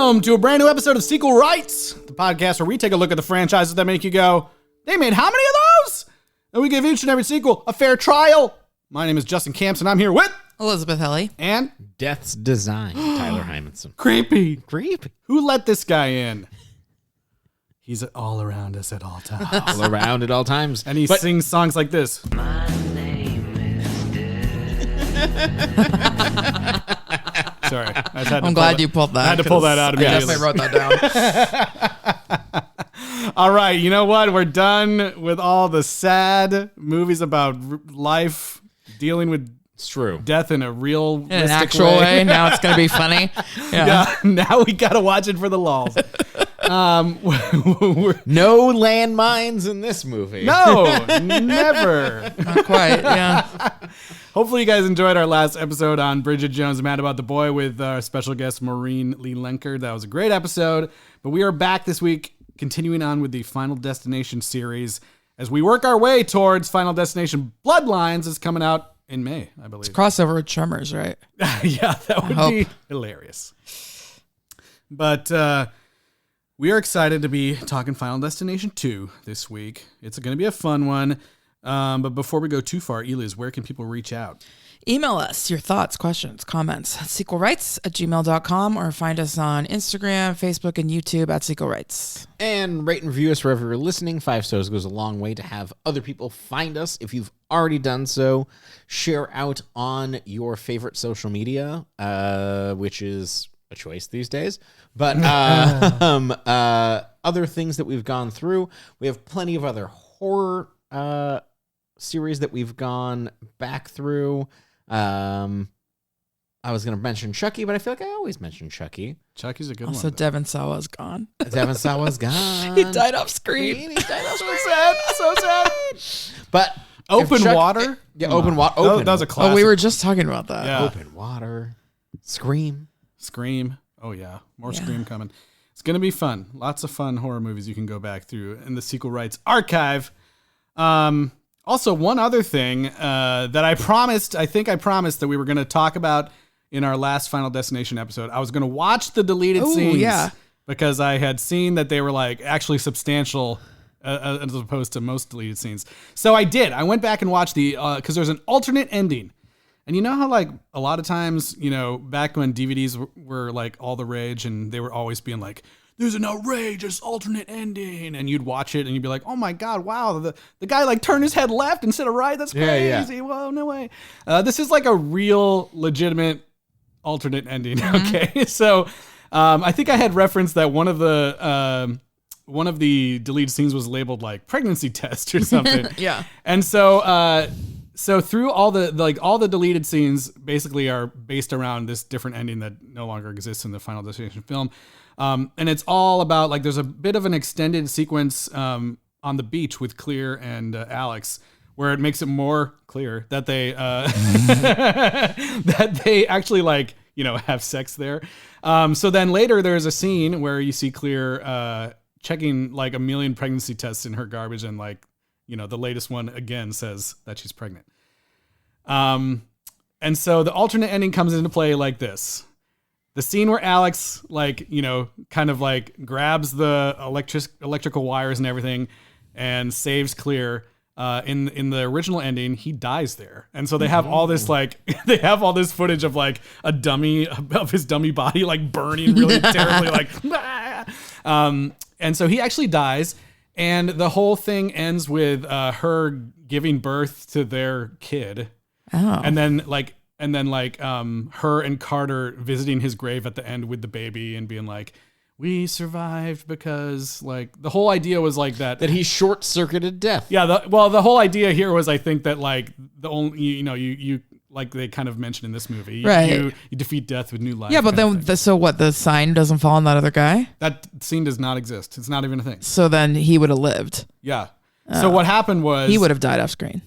Welcome to a brand new episode of Sequel Rights, the podcast where we take a look at the franchises that make you go, they made how many of those? And we give each and every sequel a fair trial. My name is Justin Camps, and I'm here with Elizabeth Helly. And Death's Design, Tyler Hymanson. Creepy. Creepy. Who let this guy in? He's all around us at all times. All around at all times. And he sings songs like this. My name is Sorry. I'm glad you pulled that. I had to pull that out I immediately. definitely wrote that down. All right, you know what? We're done with all the sad movies about life, dealing with It's true. death in a real In an actual way. Now it's going to be funny. Yeah, now we got to watch it for the lulz. No landmines in this movie. No, never. Not quite. Yeah. Hopefully you guys enjoyed our last episode on Bridget Jones' Mad About the Boy with our special guest Maureen Lee Lenker. That was a great episode. But we are back this week, continuing on with the Final Destination series as we work our way towards Final Destination Bloodlines is coming out in May, I believe. Crossover with Tremors, right? Yeah, that would be hilarious. But we are excited to be talking Final Destination 2 this week. It's going to be a fun one. But before we go too far, Eliz, where can people reach out? Email us your thoughts, questions, comments at sequelrights@gmail.com or find us on Instagram, Facebook, and YouTube at Sequel Rights. And rate and review us wherever you're listening. 5 stars goes a long way to have other people find us. If you've already done so, share out on your favorite social media, which is a choice these days. But other things that we've gone through, we have plenty of other horror series that we've gone back through. I was going to mention Chucky, but I feel like I always mention Chucky. Chucky's a good Also, one. Devin Sawa's gone. Devin Sawa's gone. He died off screen. He died off screen. So sad. But Open Water? Yeah, Open Water. That was a classic. Oh, we were just talking about that. Yeah. Open Water. Scream. Scream. Oh, yeah. More Scream coming. It's going to be fun. Lots of fun horror movies you can go back through in the Sequel Rights archive. Also, one other thing that I think I promised that we were going to talk about in our last Final Destination episode. I was going to watch the deleted scenes because I had seen that they were like actually substantial as opposed to most deleted scenes. So I did. I went back and watched because there's an alternate ending. And you know how like a lot of times, you know, back when DVDs were like all the rage and they were always being like, there's an outrageous alternate ending, and you'd watch it and you'd be like, oh my God, wow, the guy like turned his head left instead of right. That's crazy. Yeah. Whoa, no way. This is like a real legitimate alternate ending. Mm-hmm. Okay. So I think I had referenced that one of the deleted scenes was labeled like pregnancy test or something. Yeah. And so through all the deleted scenes basically are based around this different ending that no longer exists in the Final Destination film. And it's all about like there's a bit of an extended sequence on the beach with Clear and Alex, where it makes it more clear that they that they actually like have sex there. So then later there's a scene where you see Clear checking like a million pregnancy tests in her garbage, and like the latest one again says that she's pregnant. And so the alternate ending comes into play like this. The scene where Alex, kind of like grabs the electrical wires and everything and saves Clear. In the original ending, he dies there. And so they have all this they have all this footage of like a dummy of his dummy body like burning really terribly like and so he actually dies, and the whole thing ends with her giving birth to their kid. Oh. And then her and Carter visiting his grave at the end with the baby and being like, we survived because like the whole idea was like that he short-circuited death. Yeah. The whole idea here was, I think that like the only, you like they kind of mentioned in this movie, right. You defeat death with new life. Yeah. But then so what, the sign doesn't fall on that other guy? That scene does not exist. It's not even a thing. So then he would have lived. Yeah. So what happened was he would have died off screen.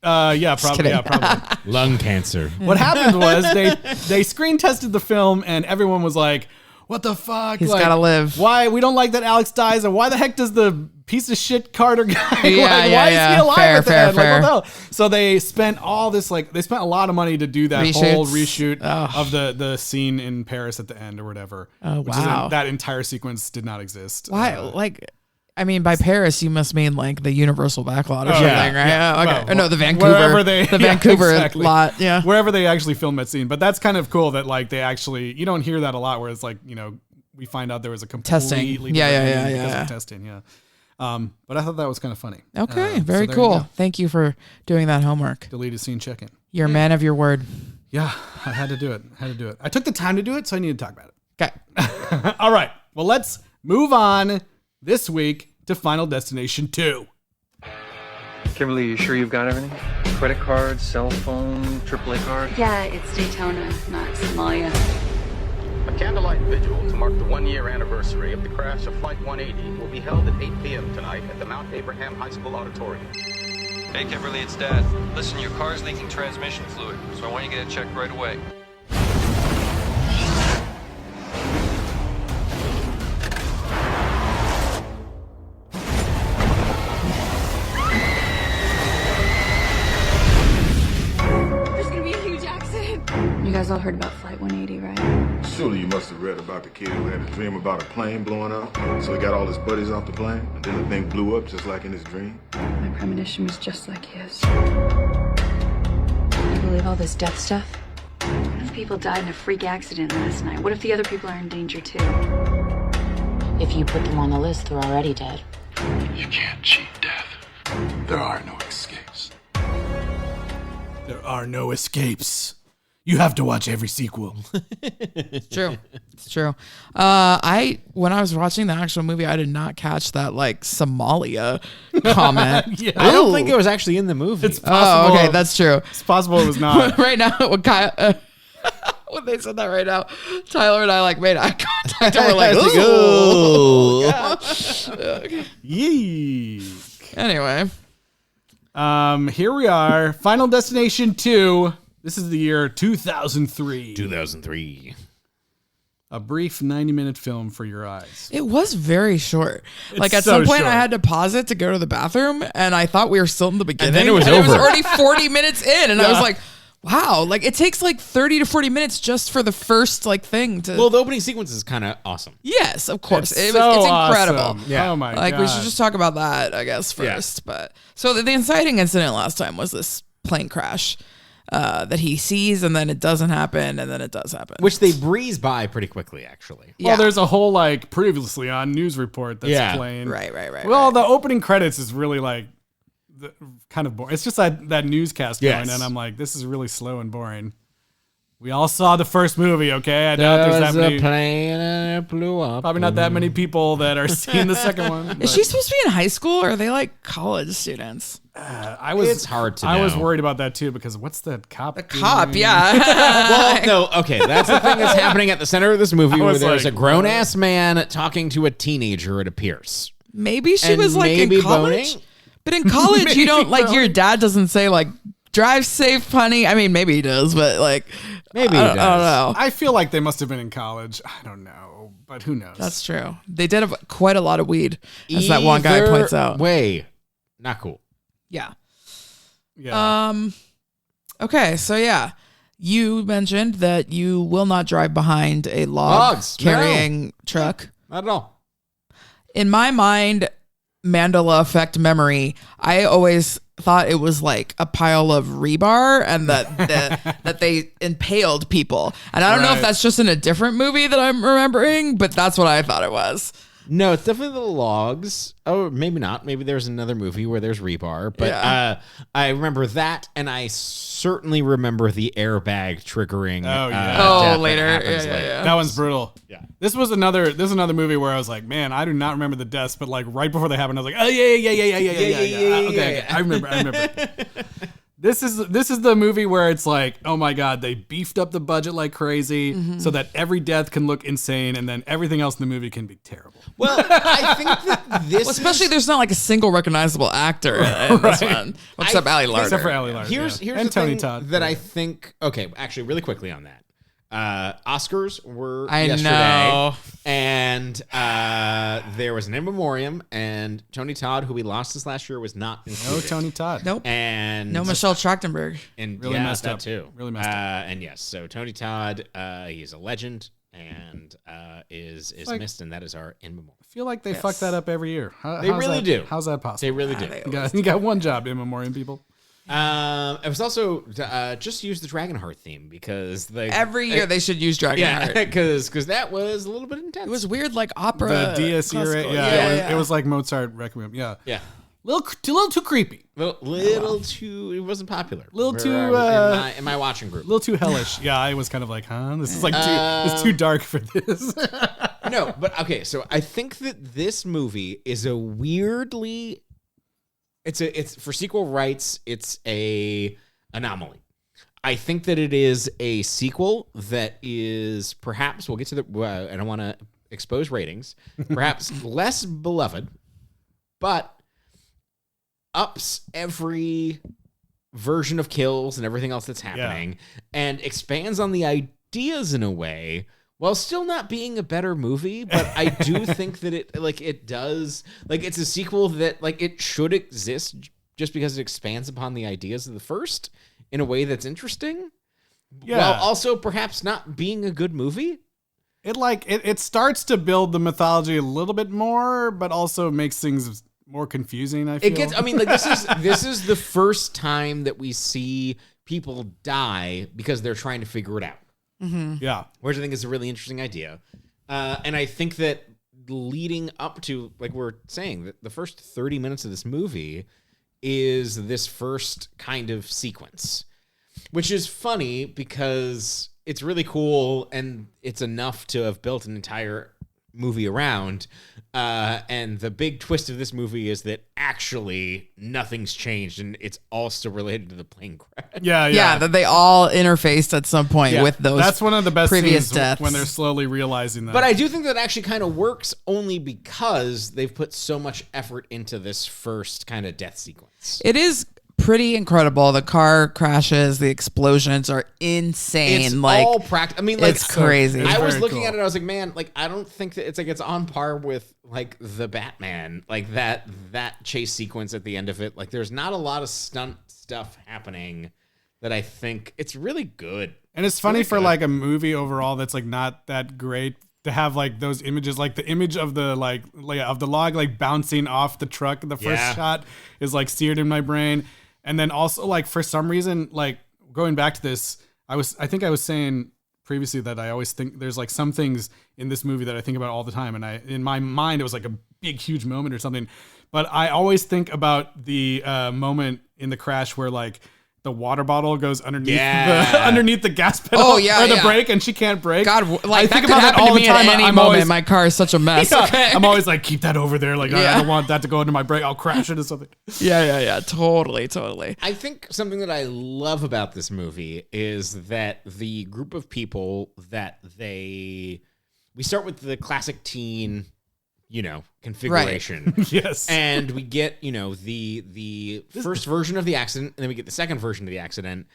Yeah, probably. Yeah, probably. Lung cancer. What happened was they screen tested the film and everyone was like, what the fuck? He's gotta live. Why? We don't like that Alex dies. And why the heck does the piece of shit Carter guy. Yeah, why is he alive Fair, at the fair, end? fair. What the hell? So they spent all this they spent a lot of money to do that whole Reshoots? reshoot of the scene in Paris at the end or whatever. Oh, which wow. that entire sequence did not exist. Why? I mean, by Paris, you must mean like the Universal backlot or something, yeah, right? yeah. Okay. Well, Or no, the Vancouver. wherever they- the yeah, Vancouver exactly. lot. Yeah. Wherever they actually filmed that scene. But that's kind of cool that they actually, you don't hear that a lot where it's we find out there was a Testing. completely Yeah, different yeah, ending yeah, because yeah. of testing. Yeah. But I thought that was kind of funny. Okay. So Very there you cool. go. Thank you for doing that homework. Deleted scene check-in. You're a man of your word. Yeah, I had to do it. I took the time to do it, so I need to talk about it. Okay. All right. Well, let's move on this week to Final Destination 2. Kimberly, you sure you've got everything? Credit card, cell phone, AAA card? Yeah, it's Daytona, not Somalia. A candlelight vigil to mark the one-year anniversary of the crash of Flight 180 will be held at 8 p.m. tonight at the Mount Abraham High School Auditorium. Hey, Kimberly, it's Dad. Listen, your car's leaking transmission fluid, so I want you to get it checked right away. There's gonna be a huge accident. You guys all heard about Flight 180, right? Surely you must have read about the kid who had a dream about a plane blowing up. So he got all his buddies off the plane, and then the thing blew up just like in his dream. My premonition was just like his. You believe all this death stuff? What if people died in a freak accident last night? What if the other people are in danger too? If you put them on the list, they're already dead. You can't cheat death. There are no escapes. There are no escapes. You have to watch every sequel. It's true. It's true. When I was watching the actual movie, I did not catch that Somalia comment. Yeah. I don't Ooh. think it was actually in the movie. It's possible. Oh, okay, that's true. It's possible it was not. Right now, when they said that right now, Tyler and I made eye contact and we're like, ooh. Yeek. Anyway, Here we are. Final Destination 2. This is the year 2003. 2003. A brief 90-minute film for your eyes. it was very short. At so some point, short. I had to pause it to go to the bathroom, and I thought we were still in the beginning. then it was It was over. already 40 minutes in, and I was like, wow. It takes 30 to 40 minutes just for the first thing to. Well, the opening sequence is kind of awesome. Yes, of course. It's it's so incredible. awesome. Yeah. Oh my god. We should just talk about that, I guess, first. But so the inciting incident last time was this plane crash that he sees, and then it doesn't happen, and then it does happen. Which they breeze by pretty quickly, actually. Well, there's a whole previously on news report that's playing. Right. Well, the opening credits is really kind of boring. It's just that newscast Yes. going, and I'm like, this is really slow and boring. We all saw the first movie, okay? I doubt there's that many. plane and it blew up. Probably not that many people that are seeing the second one. Is but she supposed to be in high school, or are they college students? I was. It's hard to I was know. worried about that too because what's that cop? The cop, doing? yeah. Well, no, okay. That's the thing that's happening at the center of this movie where was there's like, a grown ass man talking to a teenager, it appears. Maybe she And was maybe in college. boning? But in college, you don't Maybe your dad doesn't say drive safe, honey. I mean, maybe he does, but Maybe he I don't does. know. I feel like they must have been in college. I don't know, but who knows? That's true. They did have quite a lot of weed, as that one guy points out. Way, not cool. Yeah. yeah. Okay, so yeah, you mentioned that you will not drive behind a log Logs, carrying truck. Not at all. In my mind, Mandela effect memory, I always thought it was a pile of rebar and that they impaled people. And I don't know if Right. that's just in a different movie that I'm remembering, but that's what I thought it was. No, it's definitely the logs. Oh, maybe not. Maybe there's another movie where there's rebar. But Yeah. I remember that, and I certainly remember the airbag triggering. Oh, yeah. death Oh, that later. happens Yeah. later. That one's brutal. Yeah. This was another movie where I was like, man, I do not remember the deaths, but right before they happened, I was like, oh yeah. Okay, I remember. This is the movie where it's like, oh my god, they beefed up the budget like crazy so that every death can look insane and then everything else in the movie can be terrible. Well, I think that this Especially there's not a single recognizable actor in this one, except Ali Larder. Except for Ali Larder. Here's yeah. the and Tony thing Todd. that I think. Okay, actually, really quickly on that. Oscars were I yesterday, know. and there was an in memoriam, and Tony Todd, who we lost this last year, was not included. No Tony Todd. Nope. And No Michelle Trachtenberg. and Really yeah, messed that up. too. Really messed up. And yes, so Tony Todd, he's a legend and is like- missed, and that is our in memoriam. I feel like they fuck that up every year. They really do. How's that possible? They really do. You got one job, in memoriam people. It was also just use the Dragonheart theme because Every year they should use Dragonheart. yeah, because that was a little bit intense. It was weird, like opera. The Dies Irae. classical. Yeah, it was like Mozart Requiem. Yeah. yeah, Little too creepy. little too. It wasn't popular. Little For, too, in my watching group. A little too hellish. Yeah, I was kind of like, huh? This is like it's too dark for this. No, but okay. So I think that this movie is a weirdly. It's for sequel rights. It's a anomaly. I think that it is a sequel that is perhaps we'll get to the. I don't want to expose ratings. Perhaps less beloved, but ups every version of kills and everything else that's happening, and expands on the ideas in a way. While still not being a better movie, but I do think that it does it's a sequel that it should exist just because it expands upon the ideas of the first in a way that's interesting. Yeah. While also perhaps not being a good movie. It starts to build the mythology a little bit more, but also makes things more confusing. I feel. It gets. I mean, this is the first time that we see people die because they're trying to figure it out. Mm-hmm. Yeah. Which I think is a really interesting idea. And I think that leading up to, like we're saying, that the first 30 minutes of this movie is this first kind of sequence, which is funny because it's really cool and it's enough to have built an entire movie around. And the big twist of this movie is that actually nothing's changed and it's all still related to the plane crash. Yeah, that they all interfaced at some point with those. That's one of the best previous scenes deaths. when they're slowly realizing that. But I do think that actually kind of works only because they've put so much effort into this first kind of death sequence. It is pretty incredible. The car crashes, the explosions are insane. It's like all practical. I mean, like it's crazy. I was very looking cool. at it. I was like, man, I don't think that it's on par with like the Batman, like that chase sequence at the end of it. Like, there's not a lot of stunt stuff happening that I think it's really good. And it's funny really for good. like a movie overall that's like not that great to have like those images, like the image of the of the log like bouncing off the truck. The first shot is like seared in my brain. And then also like for some reason, like going back to this, I think I was saying previously that I always think there's like some things in this movie that I think about all the time. And in my mind, it was like a big, huge moment or something. But I always think about the moment in the crash where like the water bottle goes underneath underneath the gas pedal or the brake, and she can't brake. God, like I that think could about that happen all to the me time. at any I'm moment. always, My car is such a mess. yeah, Okay. I'm always like, keep that over there. Like I don't want that to go into my brake. I'll crash into something. Yeah. Totally. I think something that I love about this movie is that the group of people that we start with the classic teen, configuration. Right. Yes. And we get, the first version of the accident, and then we get the second version of the accident.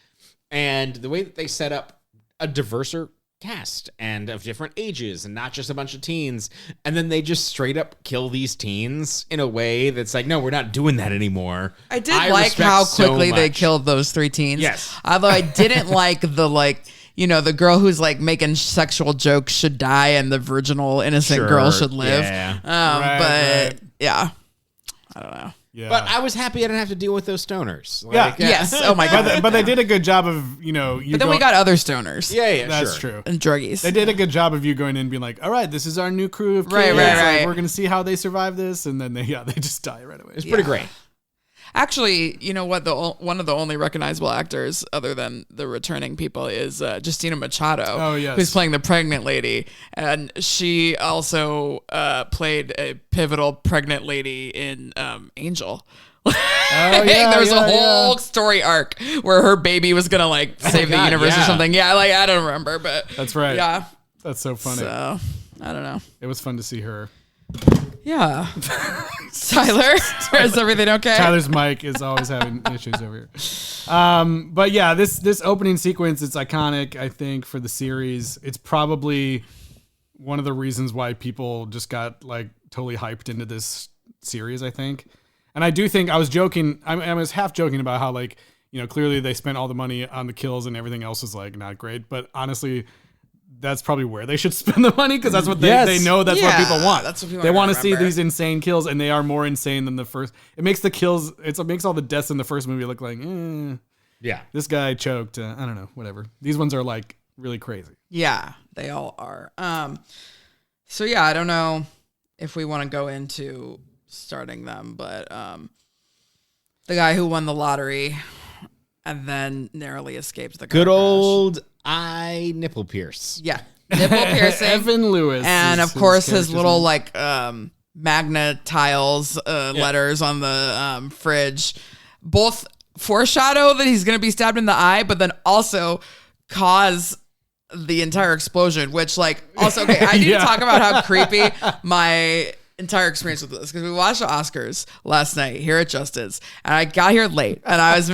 And the way that they set up a diverser cast and of different ages and not just a bunch of teens, and then they just straight up kill these teens in a way that's like, no, we're not doing that anymore. I did like how quickly they killed those 3 teens. Yes. Although I didn't like the girl who's like making sexual jokes should die and the virginal innocent girl should live. Yeah. But yeah, I don't know. Yeah. But I was happy I didn't have to deal with those stoners. Yes. Oh my God. But they did a good job of, you But then we got other stoners. Yeah, that's sure. true. And druggies. They did a good job of you going in and being like, all right, this is our new crew of kids. Right. Like, we're going to see how they survive this. And then they just die right away. It's pretty great. Actually, you know what? One of the only recognizable actors, other than the returning people, is Justina Machado. Oh, yes. Who's playing the pregnant lady, and she also played a pivotal pregnant lady in Angel. There's a whole story arc where her baby was gonna save the universe or something. Yeah, I don't remember, but that's right. Yeah, that's so funny. So I don't know. It was fun to see her. Yeah. Tyler, is everything okay? Tyler's mic is always having issues over here. But yeah, this opening sequence, it's iconic, I think, for the series. It's probably one of the reasons why people just got like totally hyped into this series, I think. And I do think I was joking. I was half joking about how like, you know, clearly they spent all the money on the kills and everything else is like not great. But honestly, that's probably where they should spend the money because that's what they know that's what people want. That's what people they want to see remember. these insane kills, and they are more insane than the first. It makes the kills. It makes all the deaths in the first movie look like, Yeah. this guy choked. I don't know, whatever. These ones are like really crazy. Yeah, they all are. So yeah, I don't know if we want to go into starting them, but the guy who won the lottery and then narrowly escaped the car Good crash. old eye nipple pierce. Yeah, nipple piercing. Evan Lewis, And is of course his character's little name. like magna tiles letters on the fridge both foreshadow that he's going to be stabbed in the eye, but then also cause the entire explosion, which like also, okay, I need Yeah. to talk about how creepy my entire experience with this, because we watched the Oscars last night here at Justin's and I got here late and I was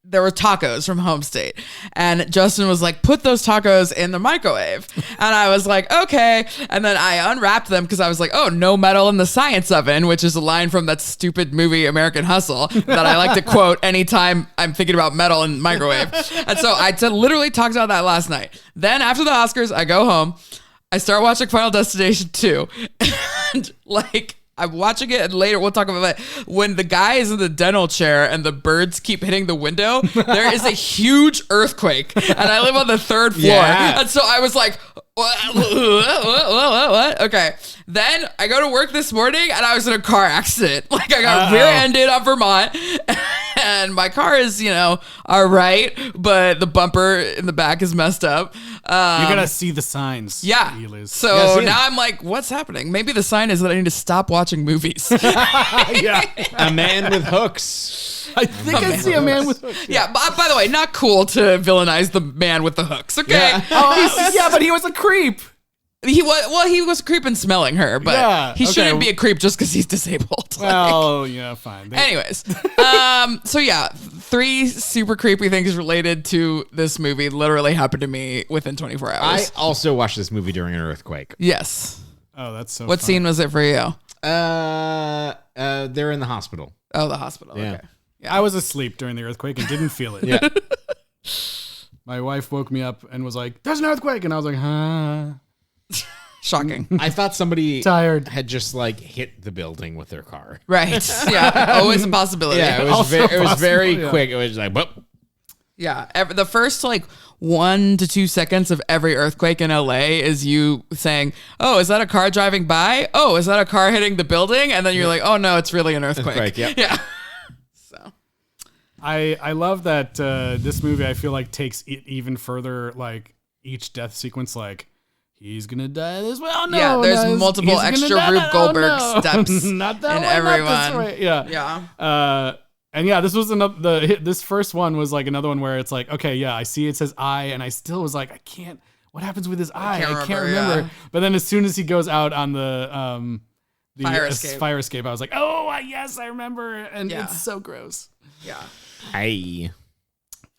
there were tacos from Home State and Justin was like, put those tacos in the microwave. And I was like, okay. And then I unwrapped them because I was like, oh, no metal in the science oven, which is a line from that stupid movie American Hustle that I like to quote anytime I'm thinking about metal in microwave. And so I literally talked about that last night. Then after the Oscars, I go home, I start watching Final Destination 2 and like, I'm watching it, and later we'll talk about it. When the guy is in the dental chair and the birds keep hitting the window, there is a huge earthquake, and I live on the 3rd floor. Yeah. And so I was like, what? Okay. Then I go to work this morning, and I was in a car accident. Like, I got rear-ended on Vermont, and my car is, all right, but the bumper in the back is messed up. You're gonna see the signs. Yeah. Elias. So now I'm like, what's happening? Maybe the sign is that I need to stop watching movies. yeah. A man with hooks. I think I see a man with hooks. Yeah, by the way, not cool to villainize the man with the hooks, okay? Yeah. Yeah, but he was a creep. He was a creep and smelling her, but Yeah, he okay. shouldn't be a creep just because he's disabled. Well, yeah, fine. Anyways, so yeah, 3 super creepy things related to this movie literally happened to me within 24 I hours. also watched this movie during an earthquake. Yes. Oh, that's so What fun. scene was it for you? They're in the hospital. Oh, the hospital. Yeah. Okay. I was asleep during the earthquake and didn't feel it. Yeah. My wife woke me up and was like, there's an earthquake. And I was like, huh? Shocking. I thought somebody Tired. had just like hit the building with their car. Right. Yeah. Always a possibility. Yeah, it was, Also it was very possible, yeah. quick. It was like, whoop. Yeah, the first 1 to 2 seconds of every earthquake in LA is you saying, "Oh, is that a car driving by? Oh, is that a car hitting the building?" And then you're like, "Oh no, it's really an earthquake." Earthquake, yep. Yeah. So I love that this movie, I feel like, takes it even further, like each death sequence, like, he's gonna die this way. Oh no! Yeah, there's no, multiple he's gonna extra die Rube that- Goldberg no. steps Not that in way, not this everyone. way. Yeah. yeah, And yeah, this was this first one was like another one where it's like, okay, yeah, I see it says eye, and I still was like, I can't. What happens with his eye? I can't remember. yeah. But then as soon as he goes out on the Fire escape. I was like, oh yes, I remember, and Yeah. it's so gross. yeah. Hey.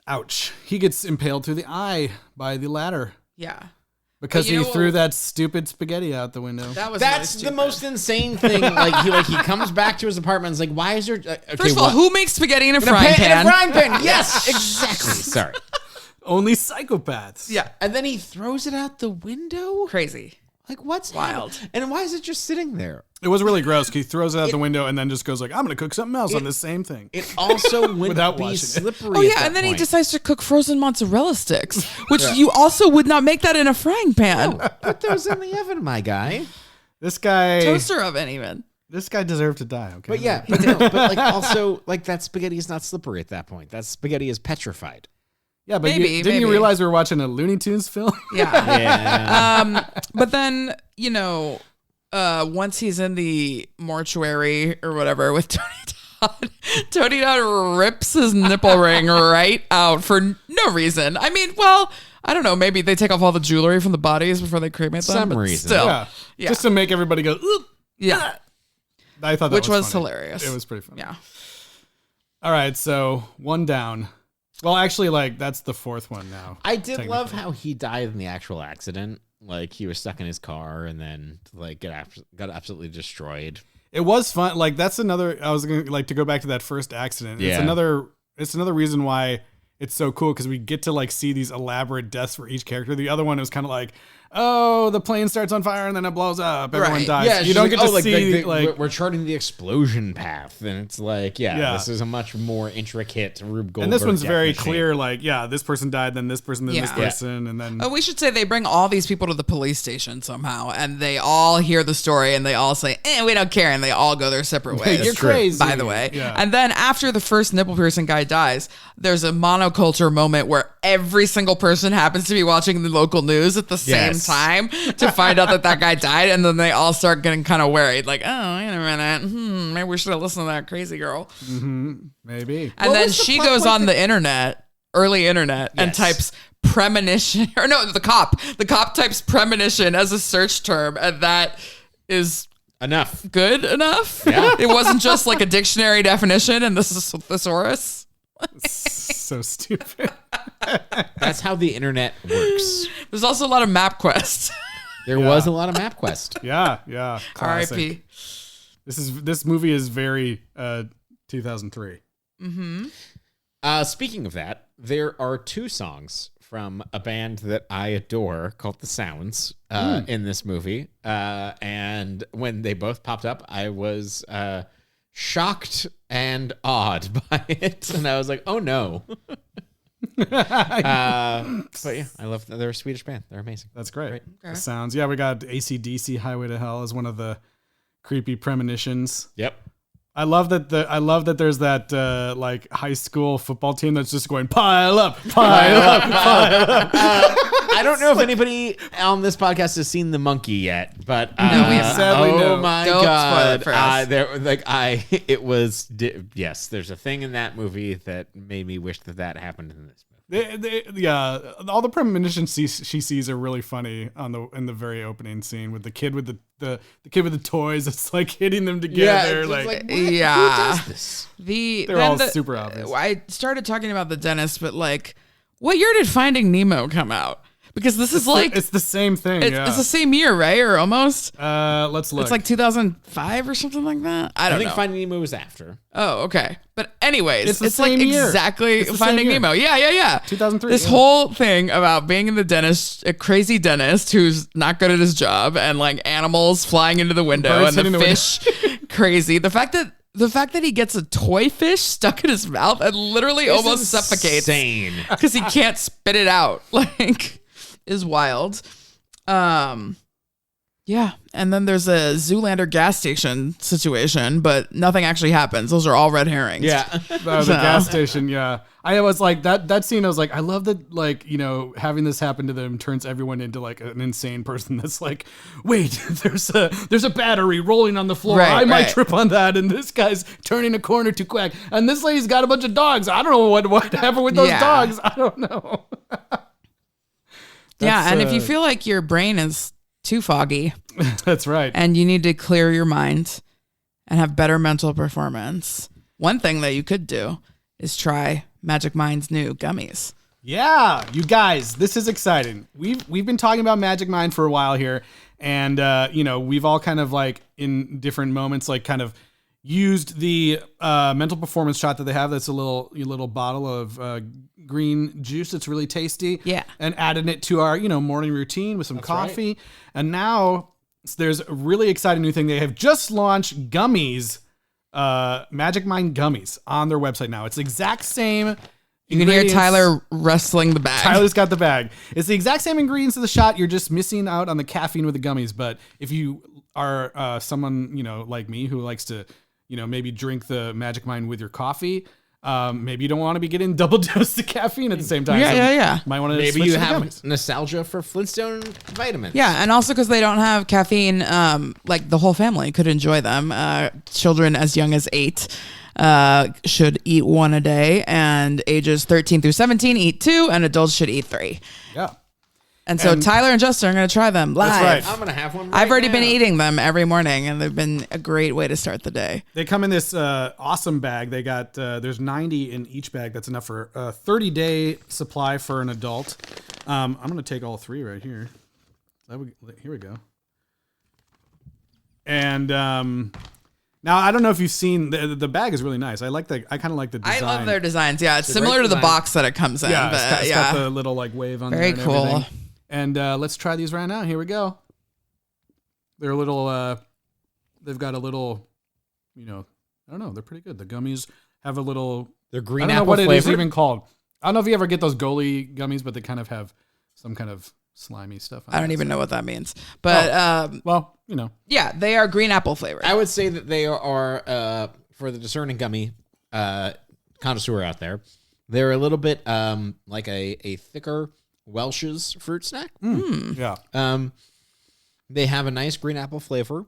Ouch! He gets impaled through the eye by the ladder Yeah. because But you he know threw what- that stupid spaghetti out the window. That was That's really the stupid. most insane thing. He comes back to his apartment and is like, why is there... okay, First of all, what? who makes spaghetti in a In a frying pan- pan? In a frying pan. Yes, exactly. Sorry. Only psychopaths. Yeah. And then he throws it out the window? Crazy. Like, what's Wild. happening? And why is it just sitting there? It was really gross. He throws it out the window and then just goes like, I'm gonna cook something else on the same thing. It also wouldn't Without be washing it. slippery. Oh at yeah, that and then he point. decides to cook frozen mozzarella sticks, which you also would not make that in a frying pan. Put those in the oven, my guy. This guy, Toaster oven even. this guy deserved to die. Okay, But yeah, but, no, but like also like that spaghetti is not slippery at that point. That spaghetti is petrified. yeah, but Maybe, didn't you maybe. realize we were watching a Looney Tunes film? Yeah. Yeah. But then, once he's in the mortuary or whatever with Tony Todd, Tony Todd rips his nipple ring right out for no reason. I mean, well, I don't know. Maybe they take off all the jewelry from the bodies before they cremate them. Some but reason. Still. Yeah. Yeah. Just to make everybody go, oop. Yeah. I thought that which was funny. hilarious. It was pretty funny. Yeah. All right, so one down. Well, actually, like that's the fourth one now. I did love how he died in the actual accident. Like he was stuck in his car and then like got absolutely destroyed. It was fun. Like that's another. I was gonna like to go back to that first accident. Yeah. It's another reason why it's so cool because we get to like see these elaborate deaths for each character. The other one was kind of like, oh, the plane starts on fire and then it blows up. Everyone dies. Yeah, you don't get to see we're charting the explosion path, and it's like, this is a much more intricate Rube Goldberg. And this one's death very machine. clear. Like, this person died, then this person, then this person, and then. Oh, we should say they bring all these people to the police station somehow, and they all hear the story, and they all say, we don't care, and they all go their separate ways. You're crazy. By the way. Yeah. And then after the first nipple piercing guy dies, there's a monoculture moment where every single person happens to be watching the local news at the same time to find out that guy died, and then they all start getting kind of worried, like, oh, wait a minute, maybe we should have listened to that crazy girl. Mm-hmm. Maybe. And then she goes on the internet, early internet, and types premonition, or no, the cop types premonition as a search term, and that is good enough. Yeah. It wasn't just like a dictionary definition and this is thesaurus. So stupid. That's how the internet works. There's also a lot of MapQuest. There was a lot of MapQuest. Yeah. Classic. R.I.P. This movie is very 2003. Mm-hmm. Speaking of that, there are two songs from a band that I adore called The Sounds in this movie. And when they both popped up, I was shocked and awed by it. And I was like, oh no. But yeah, I love that. They're a Swedish band. They're amazing. That's great. Okay. The Sounds. Yeah, we got AC/DC Highway to Hell as one of the creepy premonitions. Yep. I love that there's that like high school football team that's just going pile up. I don't know if anybody on this podcast has seen The Monkey yet, but No, we have not. Sadly, oh no. my Don't god, spoil it for us. Yes, there's a thing in that movie that made me wish that happened in this movie. All the premonitions she sees are really funny in the very opening scene with the kid with the kid with the toys. It's like hitting them together. It's like what? Yeah. Who does this? they're all super obvious. I started talking about the dentist, but like, what year did Finding Nemo come out? Because this is like it's the same thing. it's the same year, right? Or almost. Let's look. It's like 2005 or something like that. I don't think know. Finding Nemo was after. Oh, okay. But anyways, It's the it's like same year. exactly It's the Finding same year. Nemo. Yeah. 2003. This whole thing about being in the dentist, a crazy dentist who's not good at his job, and like animals flying into the window Birds and the hitting the fish crazy. The fact that he gets a toy fish stuck in his mouth and literally almost suffocates Insane. because he can't spit it out, like, is wild. Yeah, and then there's a Zoolander gas station situation, but nothing actually happens. Those are all red herrings. Yeah. The gas station, yeah. I was like that scene. I was like, I love that. Like, having this happen to them turns everyone into like an insane person. That's like, wait, there's a battery rolling on the floor. Right, I might right. trip on that, and this guy's turning a corner too quick, and this lady's got a bunch of dogs. I don't know what happened with those Yeah. dogs. I don't know. Yeah, and if you uh, feel like your brain is too foggy That's right. and you need to clear your mind and have better mental performance, one thing that you could do is try Magic Mind's new gummies. Yeah, you guys, this is exciting. We've been talking about Magic Mind for a while here, and we've all kind of like in different moments like kind of used the mental performance shot that they have. That's a little bottle of green juice that's really tasty. Yeah. And added it to our morning routine with some coffee. Right. And now there's a really exciting new thing. They have just launched gummies, Magic Mind gummies on their website now. It's the exact same. You can hear Tyler wrestling the bag. Tyler's got the bag. It's the exact same ingredients of the shot. You're just missing out on the caffeine with the gummies. But if you are someone like me who likes to maybe drink the Magic Mind with your coffee, maybe you don't want to be getting double dose of caffeine at the same time. Yeah. Might want to Maybe switch you to the have gummies. nostalgia for Flintstone vitamins. Yeah, and also because they don't have caffeine, like the whole family could enjoy them. Children as young as 8 should eat 1 a day, and ages 13 through 17 eat 2, and adults should eat 3. Yeah. And so Tyler and Justin are going to try them live. That's right. I'm gonna have one. I've already been eating them every morning, and they've been a great way to start the day. They come in this awesome bag. They got there's 90 in each bag. That's enough for a 30-day supply for an adult. I'm gonna take all 3 right here. Here we go. And now I don't know if you've seen the bag is really nice. I kind of like the design. I love their designs. Yeah, it's similar to the box that it comes in. Yeah, but it's got the little like wave on Very there. cool. Everything. And let's try these right now. Here we go. They're a little. They've got a little. I don't know. They're pretty good. The gummies have a little. They're green I don't know apple what it is flavored? even called. I don't know if you ever get those Goli gummies, but they kind of have some kind of slimy stuff. I don't even know what that means. But well, yeah, they are green apple flavored. I would say that they are for the discerning gummy connoisseur out there. They're a little bit like a thicker Welch's fruit snack. Yeah. They have a nice green apple flavor.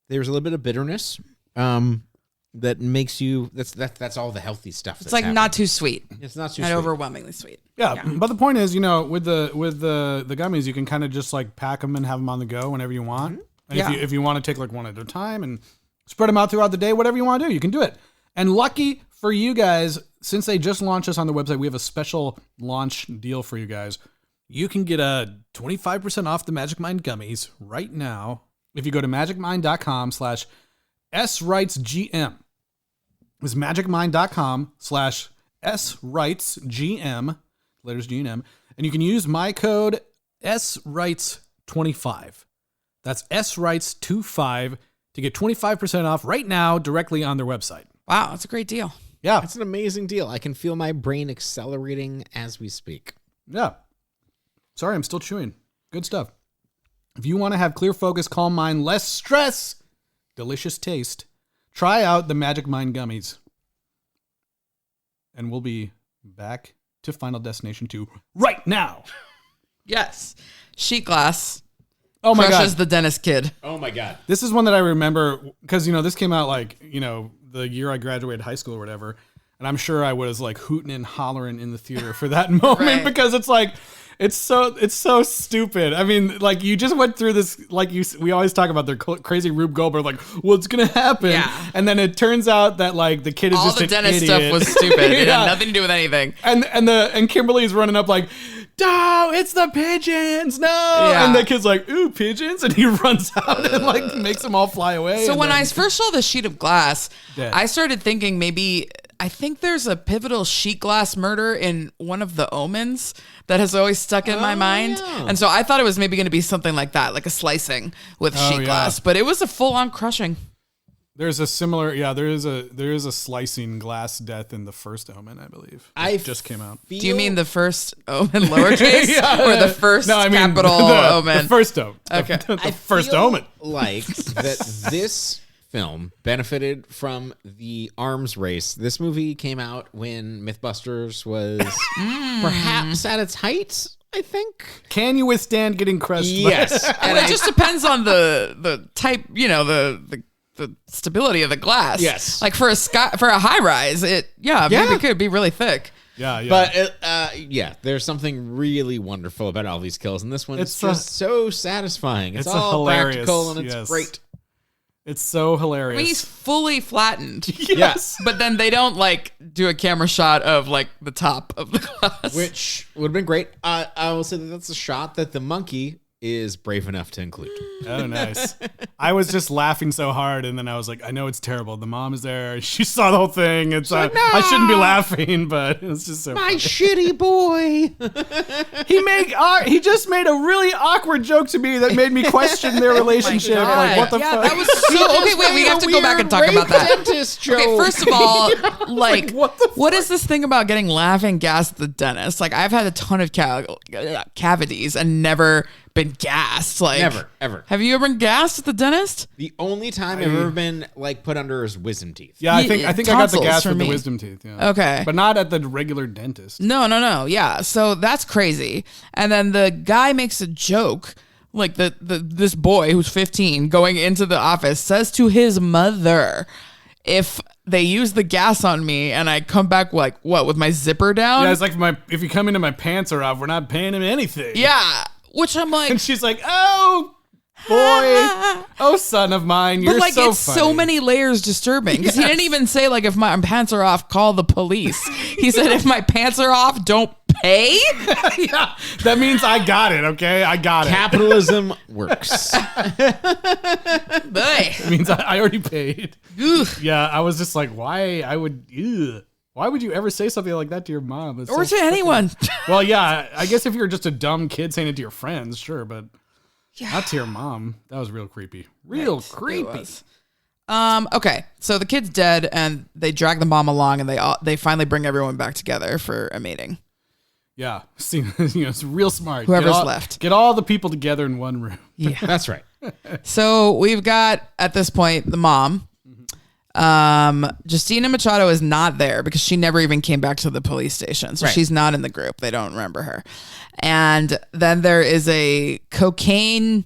There's a little bit of bitterness that makes you. That's all the healthy stuff. It's like not too sweet. It's not too not sweet. overwhelmingly sweet. Yeah, but the point is, with the gummies, you can kind of just like pack them and have them on the go whenever you want. And if you want to take like one at a time and spread them out throughout the day, whatever you want to do, you can do it. And lucky for you guys, since they just launched us on the website, we have a special launch deal for you guys. You can get a 25% off the Magic Mind gummies right now if you go to magicmind.com/SWritesGM. It's magicmind.com/SWritesGM, letters G and M, and you can use my code SWrites25. That's SWrites25 to get 25% off right now directly on their website. Wow, that's a great deal. Yeah. That's an amazing deal. I can feel my brain accelerating as we speak. Yeah. Sorry, I'm still chewing. Good stuff. If you want to have clear focus, calm mind, less stress, delicious taste, try out the Magic Mind gummies. And we'll be back to Final Destination 2 right now. Yes. Sheet glass. Oh my crushes God. the dentist kid. Oh my God. This is one that I remember because, this came out like, the year I graduated high school or whatever. And I'm sure I was like hooting and hollering in the theater for that moment Right. because it's like, it's so stupid. I mean, like you just went through this, like we always talk about their crazy Rube Goldberg, like what's going to happen? Yeah. And then it turns out that like the kid is All just the an dentist idiot. stuff was stupid. It Yeah. had nothing to do with anything. And Kimberly's running up like, no, it's the pigeons, no. Yeah. And the kid's like, ooh, pigeons. And he runs out and like makes them all fly away. So and when then- I first saw the sheet of glass, Dead. I started thinking I think there's a pivotal sheet glass murder in one of the Omens that has always stuck in my mind. yeah. And so I thought it was maybe going to be something like that, like a slicing with sheet yeah. glass, but it was a full on crushing. There's a similar, there is a slicing glass death in the first Omen, I believe. It just came out. Do you mean the first Omen lowercase or the first No, I mean capital Omen? The first Omen. Okay. The first Omen. Like that this film benefited from the arms race. This movie came out when Mythbusters was perhaps at its height, I think. Can you withstand getting crushed? Yes. Well, it just depends on the type, the stability of the glass. Yes. Like for a high rise, maybe it could be really thick. Yeah. But there's something really wonderful about all these kills, and this one's It's just so satisfying. It's it's all hilarious, practical and it's yes. great. It's so hilarious. I mean, he's fully flattened. Yes. But then they don't like do a camera shot of like the top of the glass. Which would have been great. I will say that that's a shot that the monkey is brave enough to include. Oh, nice. I was just laughing so hard, and then I was like, I know it's terrible. The mom is there. She saw the whole thing. It's I shouldn't be laughing, but it's just so funny. shitty boy. He just made a really awkward joke to me that made me question their relationship. Like, what the yeah, fuck? that was so. Okay, wait, we have to go back and talk about that. Dentist joke. Okay, first of all, like, what the what is this thing about getting laughing gas at the dentist? Like, I've had a ton of cavities and never been gassed. Like, Never, ever. Have you ever been gassed at the dentist? The only time I've ever been like put under is wisdom teeth. Yeah, I think I got the tonsils gas for with the me. wisdom teeth. Yeah. Okay. But not at the regular dentist. No. Yeah. So that's crazy. And then the guy makes a joke. Like this boy who's 15 going into the office says to his mother, if they use the gas on me and I come back like what with my zipper down? Yeah, it's like if you come into my pants are off, we're not paying him anything. Yeah. Which I'm like, And she's like, "Oh boy, oh son of mine, you're but like so it's funny." so many layers disturbing because he didn't even say like if my pants are off, call the police. He said if my pants are off, don't pay. Yeah, that means I got it. Okay, I got it. Capitalism works. It means I already paid. Yeah, I was just like, why? Why would you ever say something like that to your mom? It's Or so to anyone. Well, yeah, I guess if you're just a dumb kid saying it to your friends, sure, but not to your mom. That was real creepy. Real creepy. Okay, so the kid's dead, and they drag the mom along, and they finally bring everyone back together for a meeting. Yeah, see, it's real smart. Whoever's left. Get all the people together in one room. Yeah, That's right. So we've got at this point the mom. Justina Machado is not there because she never even came back to the police station. So she's not in the group. They don't remember her. And then there is a cocaine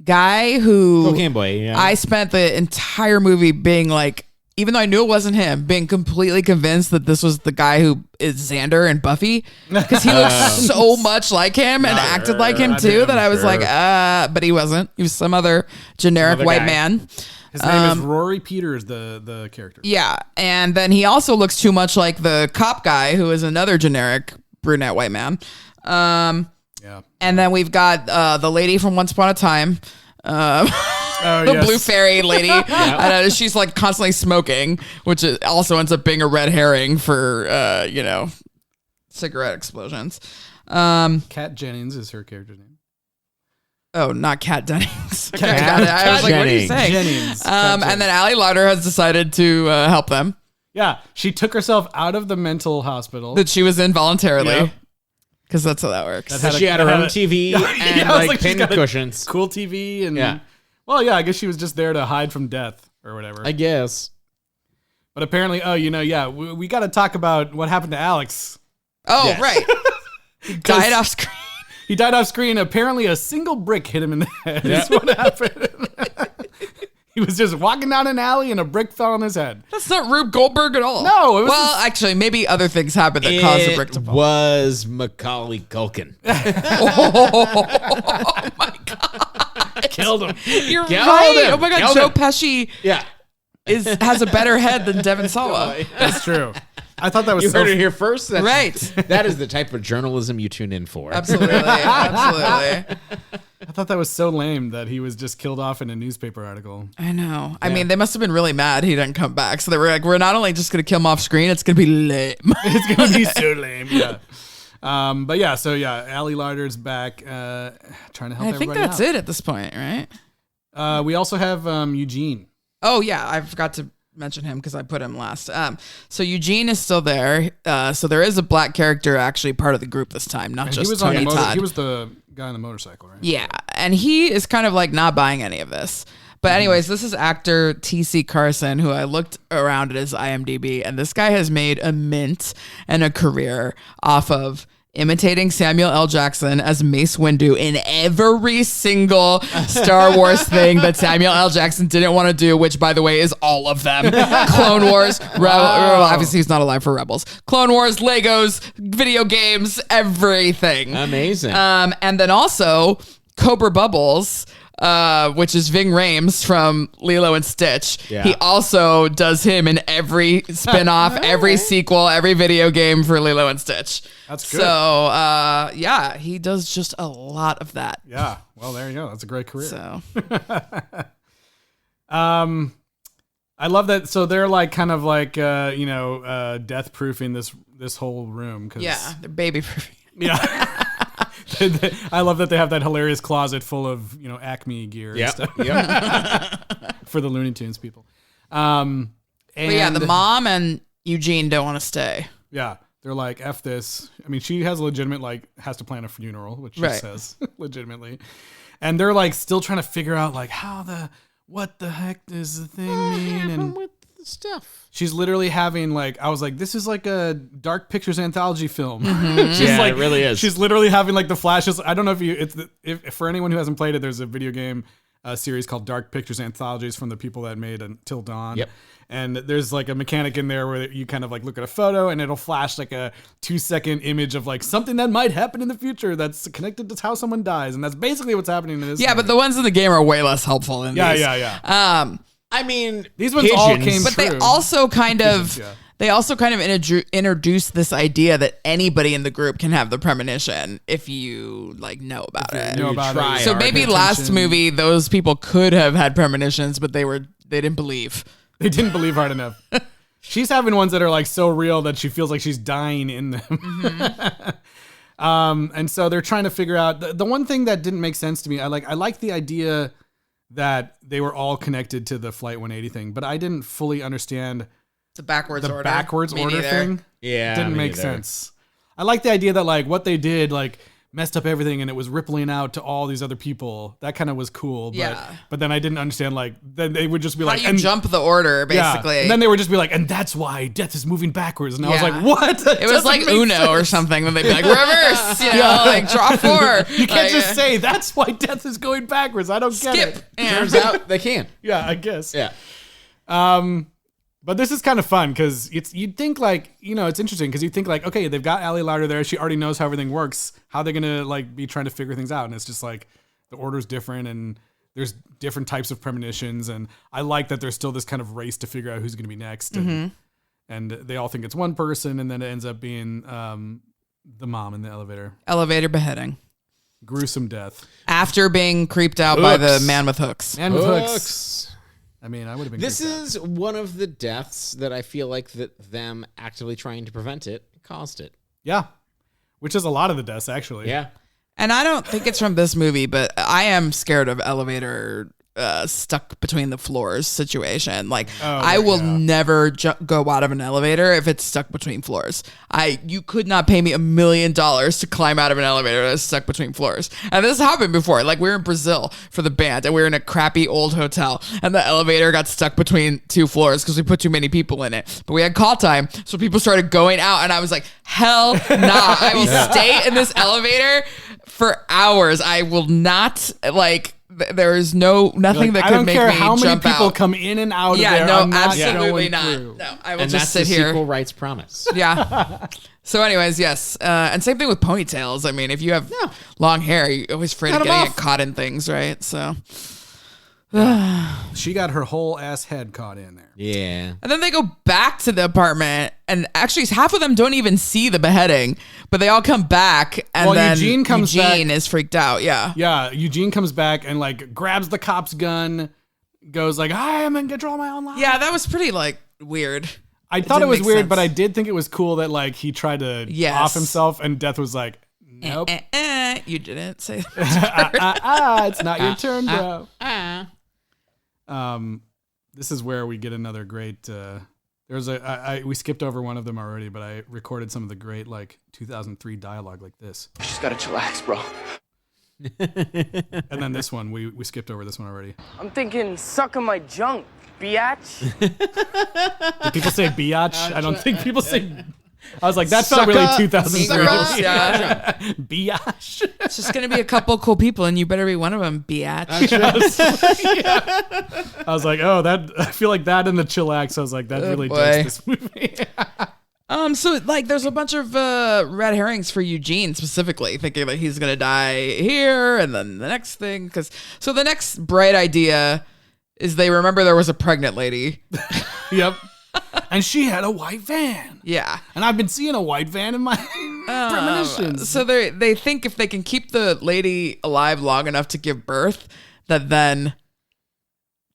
guy who Cocaine boy. Yeah. I spent the entire movie being like, even though I knew it wasn't him, being completely convinced that this was the guy who is Xander and Buffy because he looks so much like him and acted like him too that I was like, but he wasn't. He was some other generic white man. His name is Rory Peters, the character. Yeah, and then he also looks too much like the cop guy, who is another generic brunette white man. Yeah. And then we've got the lady from Once Upon a Time, the blue fairy lady. And she's like constantly smoking, which also ends up being a red herring for cigarette explosions. Kat Jennings is her character's name. Oh, not Kat Dennings. Kat I was like, what are you saying? Jennings. And then Allie Larder has decided to help them. Yeah, she took herself out of the mental hospital That she was in voluntarily. Because that's how that works. She had her own TV and like she's pin got a cushions. cool TV and well, yeah, I guess she was just there to hide from death or whatever. I guess. But apparently, we got to talk about what happened to Alex. Oh, right. He died off screen. He died off screen. Apparently, a single brick hit him in the head. That's what happened. He was just walking down an alley and a brick fell on his head. That's not Rube Goldberg at all. No, it was actually, maybe other things happened that caused the brick to fall. It was Macaulay Culkin. Oh my god! Killed him. You're Killed right. him. Oh my god, Killed Joe him. Pesci Yeah. has a better head than Devin Sawa. That's true. I thought that was You so heard it here first. That's, Right. That is the type of journalism you tune in for. Absolutely. Absolutely. I thought that was so lame that he was just killed off in a newspaper article. I know. I mean, they must have been really mad he didn't come back. So they were like, we're not only just going to kill him off screen, it's going to be lame. It's gonna be so lame. Yeah. But yeah, so yeah, Allie Larder's back, trying to help I think everybody that's out. it at this point, right? We also have Eugene. Oh, yeah. I forgot to mention him because I put him last. So Eugene is still there. So there is a black character actually part of the group this time, not And just he was Tony on the Todd. he was the guy on the motorcycle, right? Yeah, and he is kind of like not buying any of this. But anyways, this is actor T.C. Carson, who I looked around at his IMDb, and this guy has made a mint and a career off of imitating Samuel L. Jackson as Mace Windu in every single Star Wars thing that Samuel L. Jackson didn't want to do, which, by the way, is all of them. Clone Wars, obviously he's not alive for Rebels. Clone Wars, Legos, video games, everything. Amazing. And then also Cobra Bubbles, which is Ving Rhames from Lilo and Stitch. Yeah. He also does him in every spin-off, every sequel, every video game for Lilo and Stitch. That's good. So, yeah, he does just a lot of that. Yeah. Well, there you go. That's a great career. So, I love that. So they're like kind of like death proofing this whole room. Cause, yeah, they're baby-proofing. Yeah. I love that they have that hilarious closet full of Acme gear and stuff. For the Looney Tunes people. And But yeah, the mom and Eugene don't want to stay. Yeah, they're like, F this. I mean, she has a legitimate, has to plan a funeral, which she says legitimately. And they're like still trying to figure out what the heck does the thing mean? And with the stuff. She's literally having I was like, this is like a Dark Pictures anthology film. She's it really is. She's literally having the flashes. I don't know if for anyone who hasn't played it, there's a video game a series called Dark Pictures Anthologies from the people that made Until Dawn. Yep. And there's like a mechanic in there where you kind of like look at a photo and it'll flash like a 2-second image of like something that might happen in the future that's connected to how someone dies. And that's basically what's happening in this. Yeah, but the ones in the game are way less helpful than these. Yeah. I mean, these ones all came but true. they also kind of yeah. they also kind of introduced this idea that anybody in the group can have the premonition if you like know about it. know about try it. So hard. maybe Pay last attention. movie those people could have had premonitions, but they didn't believe. They didn't believe hard enough. She's having ones that are like so real that she feels like she's dying in them. And so they're trying to figure out the one thing that didn't make sense to me. I like the idea that they were all connected to the Flight 180 thing, but I didn't fully understand It's a backwards the order. backwards Me order neither. thing. Yeah, Didn't me make neither. sense. I like the idea that like what they did like messed up everything and it was rippling out to all these other people. That kind of was cool. But, Yeah. but then I didn't understand like then they would just be How like do you jump the order, basically? Yeah. And then they would just be like, and that's why death is moving backwards. And I was Yeah. like, what? That It was doesn't like make Uno or sense. something. When they'd be like, reverse, like draw 4. You can't Like, just say that's why death is going backwards. I don't get skip. it. Yeah. Turns out they can. Yeah, I guess. Yeah. But this is kind of fun because you'd think like, it's interesting because you think like, okay, they've got Ali Larter there. She already knows how everything works. How are they going to like be trying to figure things out? And it's just like the order's different and there's different types of premonitions. And I like that there's still this kind of race to figure out who's going to be next. And they all think it's one person. And then it ends up being the mom in the elevator. Elevator beheading. Gruesome death. After being creeped out by the Hooks. man with hooks. And with hooks. I mean, I would have been. This creeped out. is one of the deaths that I feel like that them actively trying to prevent it caused it. Yeah. Which is a lot of the deaths, actually. Yeah. And I don't think it's from this movie, but I am scared of elevator stuck between the floors situation. Like, I will never go out of an elevator if it's stuck between floors. You could not pay me $1 million to climb out of an elevator that's stuck between floors. And this happened before. Like, we were in Brazil for the band, and we were in a crappy old hotel, and the elevator got stuck between 2 floors because we put too many people in it. But we had call time, so people started going out, and I was like, hell nah. I will stay in this elevator for hours. I will not, like... There is nothing Like, that I could don't make care me how many jump people out. come in and out of Yeah, there. no, I'm not absolutely going not. through. No, I will And just that's sit the here. sequel rights promise. Yeah. So, anyways, yes, and same thing with ponytails. I mean, if you have long hair, you're always afraid of Cut 'em getting off. it caught in things, right? So, She got her whole ass head caught in there. Yeah. and then they go back to the apartment, and actually, half of them don't even see the beheading, but they all come back, and Well, then Eugene comes back. is freaked out. Yeah. Yeah, Eugene comes back and like grabs the cop's gun, goes like, I am in control of my own life. Yeah, that was pretty like weird. I thought it didn't was make weird, sense. but I did think it was cool that like he tried to Yes. off himself and Death was like, nope. You didn't say that. It's not your turn, bro. This is where we get another great. There's we skipped over one of them already, but I recorded some of the great like 2003 dialogue like this. Just gotta chillax, bro. And then this one, we skipped over this one already. I'm thinking sucking my junk, biatch. Do people say biatch? I don't think people say. I was like, that felt Sucker, really 2003. Gross, yeah. Biatch. It's just gonna be a couple cool people, and you better be one of them, biatch. I was like, oh, that. I feel like that in the chillax. I was like, that really boy. dates this movie. So like, there's a bunch of red herrings for Eugene specifically, thinking that he's gonna die here, and then the next thing, so the next bright idea is they remember there was a pregnant lady. Yep. And she had a white van. Yeah. And I've been seeing a white van in my premonitions. So they think if they can keep the lady alive long enough to give birth, that then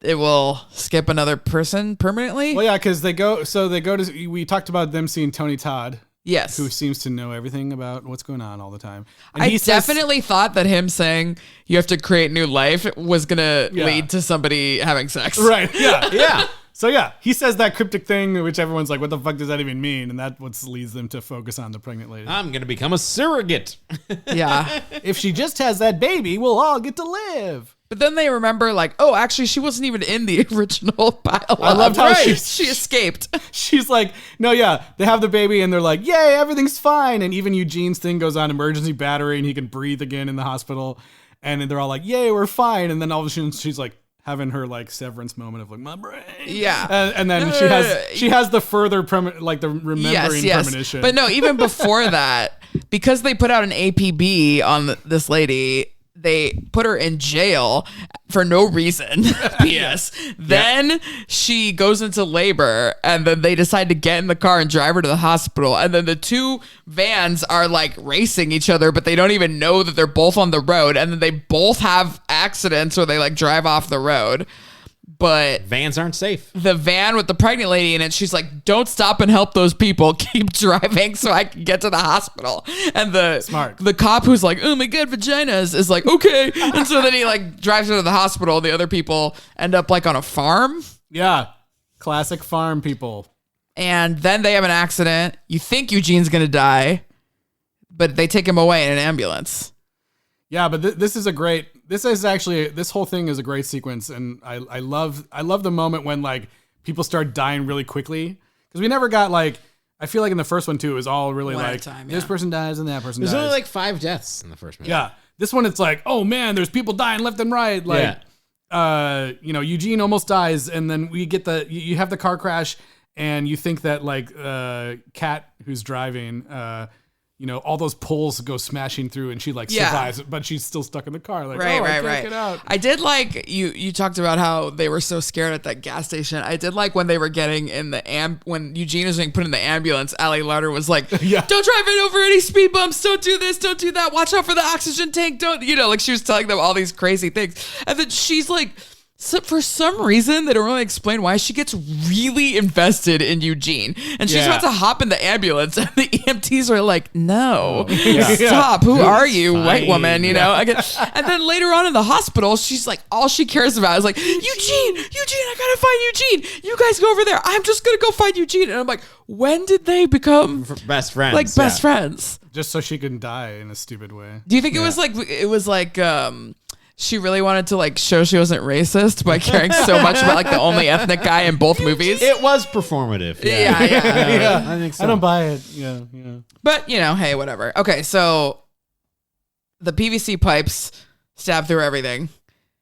it will skip another person permanently. Well, yeah, because they go to. We talked about them seeing Tony Todd. Yes. Who seems to know everything about what's going on all the time. And I he says- definitely thought that him saying you have to create new life was gonna Yeah. lead to somebody having sex. Right. Yeah. Yeah. So yeah, he says that cryptic thing, which everyone's like, "What the fuck does that even mean?" And that what leads them to focus on the pregnant lady. I'm going to become a surrogate. Yeah. If she just has that baby, we'll all get to live. But then they remember, like, oh, actually, she wasn't even in the original pilot. I loved how she she escaped. She's like, no, yeah, they have the baby and they're like, yay, everything's fine. And even Eugene's thing goes on emergency battery and he can breathe again in the hospital. and they're all like, "Yay, we're fine!" And then all of a sudden, she's like having her like severance moment of like my brain. Yeah, and then she has the further the remembering premonition. But no, even before that, because they put out an APB on this lady, they put her in jail for no reason. P.S. Then she goes into labor, and then they decide to get in the car and drive her to the hospital. And then the two vans are like racing each other, but they don't even know that they're both on the road. And then they both have accidents where they like drive off the road. But vans aren't safe. The van with the pregnant lady in it, she's like, "Don't stop and help those people. Keep driving so I can get to the hospital." And the cop who's like, "Oh my God, vaginas," is like, "Okay." And so then he like drives her to the hospital. The other people end up like on a farm. Yeah. Classic farm people. And then they have an accident. You think Eugene's going to die, but they take him away in an ambulance. Yeah, but this whole thing is a great sequence, and I love the moment when like people start dying really quickly, because we never got like, I feel like in the first one too, it was all really like this person dies and that person dies. There's only like 5 deaths in the first movie. Yeah, this one it's like, oh man, there's people dying left and right. Like, Eugene almost dies, and then we get you have the car crash, and you think that like Kat, who's driving, all those poles go smashing through, and she like survives, but she's still stuck in the car. Like, I can't get out. I did like you talked about how they were so scared at that gas station. I did like when they were getting in when Eugene was being put in the ambulance, Ali Larter was like, "Don't drive it over any speed bumps. Don't do this. Don't do that. Watch out for the oxygen tank. Don't," like she was telling them all these crazy things. And then she's like, so for some reason, they don't really explain why, she gets really invested in Eugene. And she's about to hop in the ambulance, and the EMTs are like, "No, stop. Who are you, white woman?" And then later on in the hospital, she's like, all she cares about is like, Eugene, I gotta find Eugene. You guys go over there. I'm just gonna go find Eugene. And I'm like, when did they become best friends? Like best friends? Just so she can die in a stupid way. Do you think it was like she really wanted to like show she wasn't racist by caring so much about like the only ethnic guy in both movies? It was performative. Yeah. I think so. I don't buy it. Yeah. But hey, whatever. Okay, so the PVC pipes stab through everything,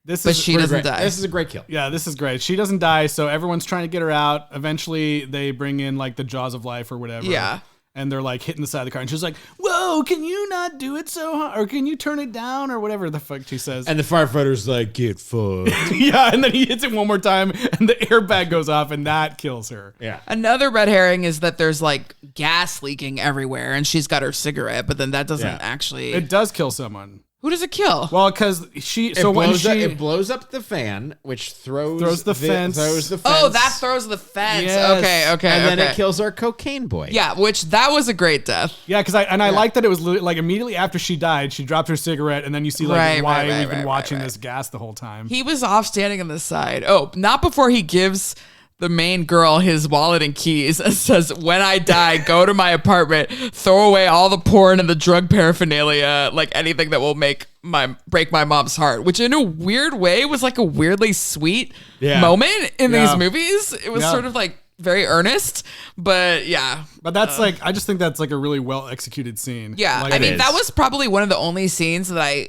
but she doesn't die. This is a great kill. Yeah, this is great. She doesn't die, so everyone's trying to get her out. Eventually, they bring in like the jaws of life or whatever. Yeah. And they're like hitting the side of the car, and she's like, "Whoa, can you not do it so hard? Or can you turn it down?" Or whatever the fuck she says. And the firefighter's like, "Get fucked." Yeah, and then he hits it one more time, and the airbag goes off, and that kills her. Yeah. Another red herring is that there's like gas leaking everywhere, and she's got her cigarette, but then that doesn't actually. It does kill someone. Who does it kill? Well, because it blows up the fan, which throws the fence. Oh, that throws the fence. Yes. Okay. And then it kills our cocaine boy. Yeah, which that was a great death. Yeah, because I like that it was like immediately after she died, she dropped her cigarette, and then you see like why we've been watching this gas the whole time. He was off standing on the side. Oh, not before he gives the main girl his wallet and keys and says, "When I die, go to my apartment, throw away all the porn and the drug paraphernalia, like anything that will break my mom's heart," which in a weird way was like a weirdly sweet moment in these movies. It was sort of like very earnest, but yeah. But that's I just think that's like a really well executed scene. Yeah. Like, I mean, that was probably one of the only scenes that I,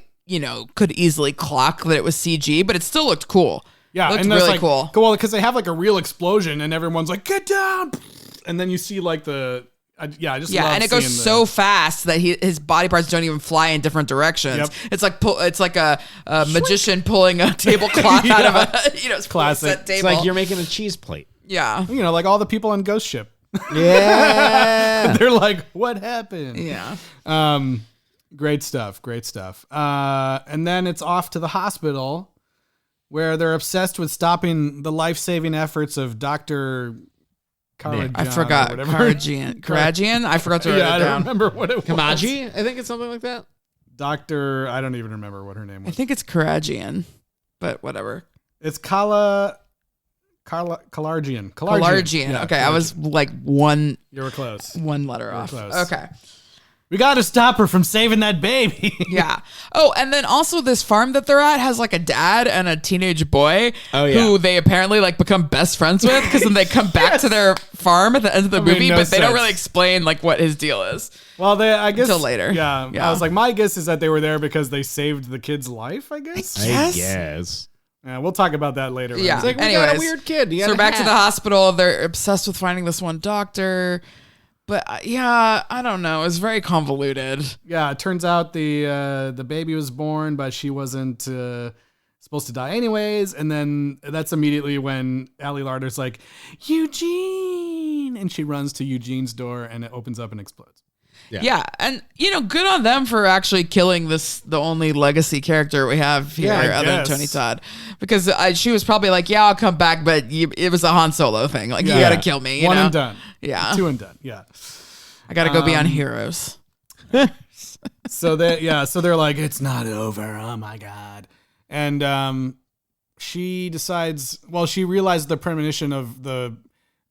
could easily clock that it was CG, but it still looked cool. Yeah, looked and really cool. Well, because they have like a real explosion, and everyone's like, "Get down!" And then you see like I just love and it goes seeing so fast that his body parts don't even fly in different directions. Yep. It's like a magician pulling a tablecloth out of a classic table. It's like you're making a cheese plate. Yeah, like all the people on Ghost Ship. Yeah, they're like, "What happened?" Yeah. Great stuff. And then it's off to the hospital, where they're obsessed with stopping the life-saving efforts of Dr. Karajan. I forgot. Karajan? I forgot to write it down. I don't remember what it was. Kamaji? I think it's something like that. I don't even remember what her name was. I think it's Karajan, but whatever. It's Kalarjian. Yeah, okay, I was like one. You were close. One letter off. Close. Okay. We got to stop her from saving that baby. Yeah. Oh, and then also this farm that they're at has like a dad and a teenage boy who they apparently like become best friends with because then they come back to their farm at the end of the movie, but they don't really explain like what his deal is. Well, I guess until later. Yeah, I was like, my guess is that they were there because they saved the kid's life. I guess. I guess. Yeah, we'll talk about that later. Yeah. It's like, we Anyways, got a weird kid. So we're back to the hospital. They're obsessed with finding this one doctor. But yeah, I don't know. It's very convoluted. Yeah, it turns out the baby was born, but she wasn't supposed to die anyways. And then that's immediately when Ali Larter's like, Eugene! And she runs to Eugene's door and it opens up and explodes. Yeah. And, good on them for actually killing the only legacy character we have here other than Tony Todd. Because she was probably like, yeah, I'll come back, but it was a Han Solo thing. Like, you got to kill me. One and done. Yeah. 2 and done. Yeah. I got to go beyond heroes. So they're like, it's not over. Oh my God. And she decides, she realized the premonition of the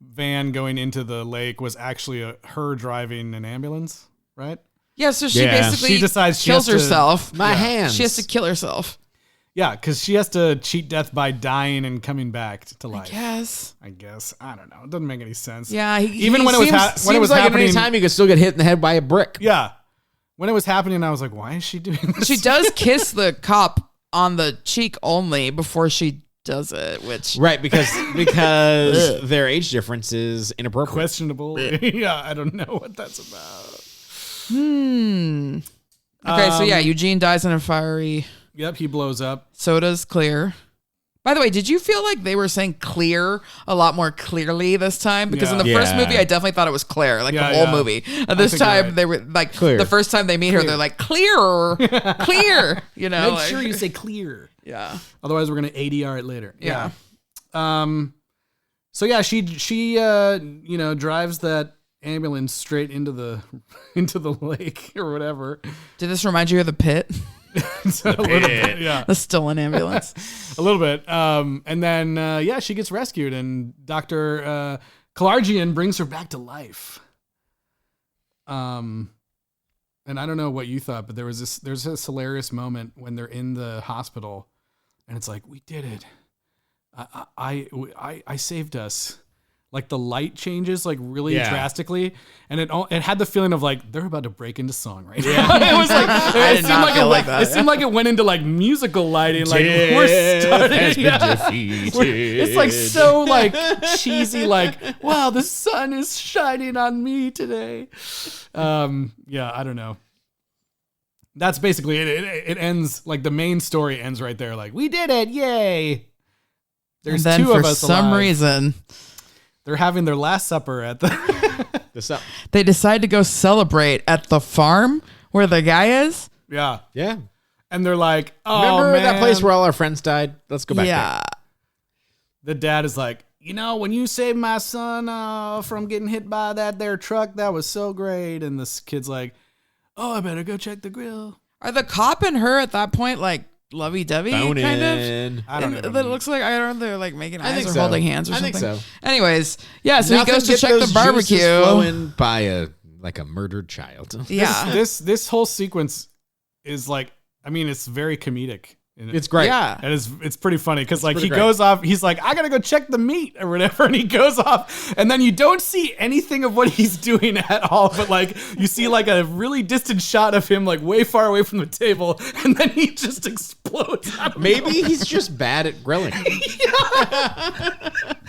van going into the lake was actually her driving an ambulance, right? Yeah, so she basically she decides she kills has to- herself. My hands. She has to kill herself. Yeah, because she has to cheat death by dying and coming back to life. Yes. I guess. I don't know. It doesn't make any sense. Yeah. Even when it was when it was like happening, at any time you could still get hit in the head by a brick. Yeah. When it was happening, I was like, why is she doing this? She does kiss the cop on the cheek only before she does it, which Right, because their age difference is inappropriate. Questionable. Yeah, I don't know what that's about. Okay, so yeah, Eugene dies in a fiery. Yep, he blows up. Soda's clear. By the way, did you feel like they were saying clear a lot more clearly this time? Because in the first movie, I definitely thought it was Claire, like the whole movie. And this time, they were like, Clear. the first time they meet her, they're like, clear, clear, Make sure you say clear. Yeah. Otherwise, we're going to ADR it later. Yeah. So yeah, she drives that ambulance straight into the lake or whatever. Did this remind you of the Pit? A little bit, yeah. The stolen ambulance. A little bit. And then she gets rescued and Dr. Kalarjian brings her back to life. And I don't know what you thought, but there's this hilarious moment when they're in the hospital and it's like, we did it. I saved us. Like the light changes like really drastically, and it had the feeling of like they're about to break into song right now. It was like I did not feel like that. It seemed like it went into like musical lighting. Like we're starting. It's like so like cheesy. Like wow, the sun is shining on me today. I don't know. That's basically it. It ends like the main story ends right there. Like we did it, yay! There's and then two for of us some alive. reason. They're having their last supper at the. They decide to go celebrate at the farm where the guy is. Yeah. Yeah. And they're like, oh, Remember man. that place where all our friends died? Let's go back Yeah. The dad is like, when you saved my son from getting hit by that there truck, that was so great. And this kid's like, oh, I better go check the grill. Are the cop and her at that point like lovey-dovey Boning. kind of? I don't know. It looks like, I don't know, they're like making eyes think or so. holding hands or I something. think so. Anyways, yeah, so Nothing he goes to get check those the barbecue. juices flowing by a murdered child. Yeah. This whole sequence is like, it's very comedic. It's great. Yeah. And it's pretty funny because like pretty he great. goes off, he's like, I gotta go check the meat or whatever, and he goes off, and then you don't see anything of what he's doing at all, but like you see like a really distant shot of him like way far away from the table, and then he just explodes. out of Maybe nowhere. he's just bad at grilling.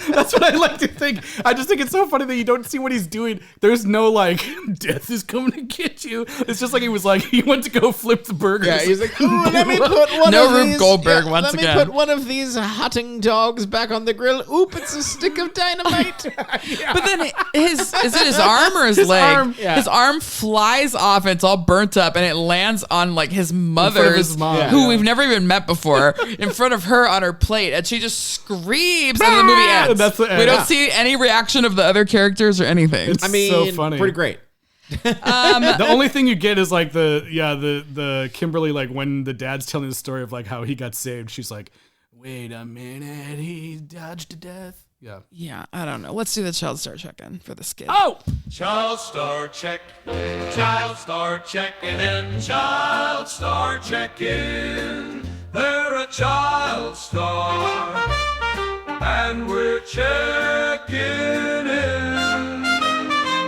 That's what I like to think. I just think it's so funny that you don't see what he's doing. There's no like death is coming to get you. It's just like he went to go flip the burgers. Yeah, he's like, ooh, let me put one No of Rube these. Goldberg once let again. me put one of these hotting dogs back on the grill. Oop, it's a stick of dynamite. But then is it his arm or his leg? arm, yeah. His arm flies off and it's all burnt up and it lands on like his mother's, his mom, who yeah. we've never even met before, in front of her on her plate, and she just screams and the movie ends. That's the we end. don't see any reaction of the other characters or anything. It's I mean, so funny. pretty great. The only thing you get is like the Kimberly, like when the dad's telling the story of like how he got saved, she's like, wait a minute, he dodged to death. Yeah. Yeah, I don't know. Let's do the child star check-in for this kid. Oh! Child star check. Child star checking in. Child star check-in. They're a child star. And we're checking in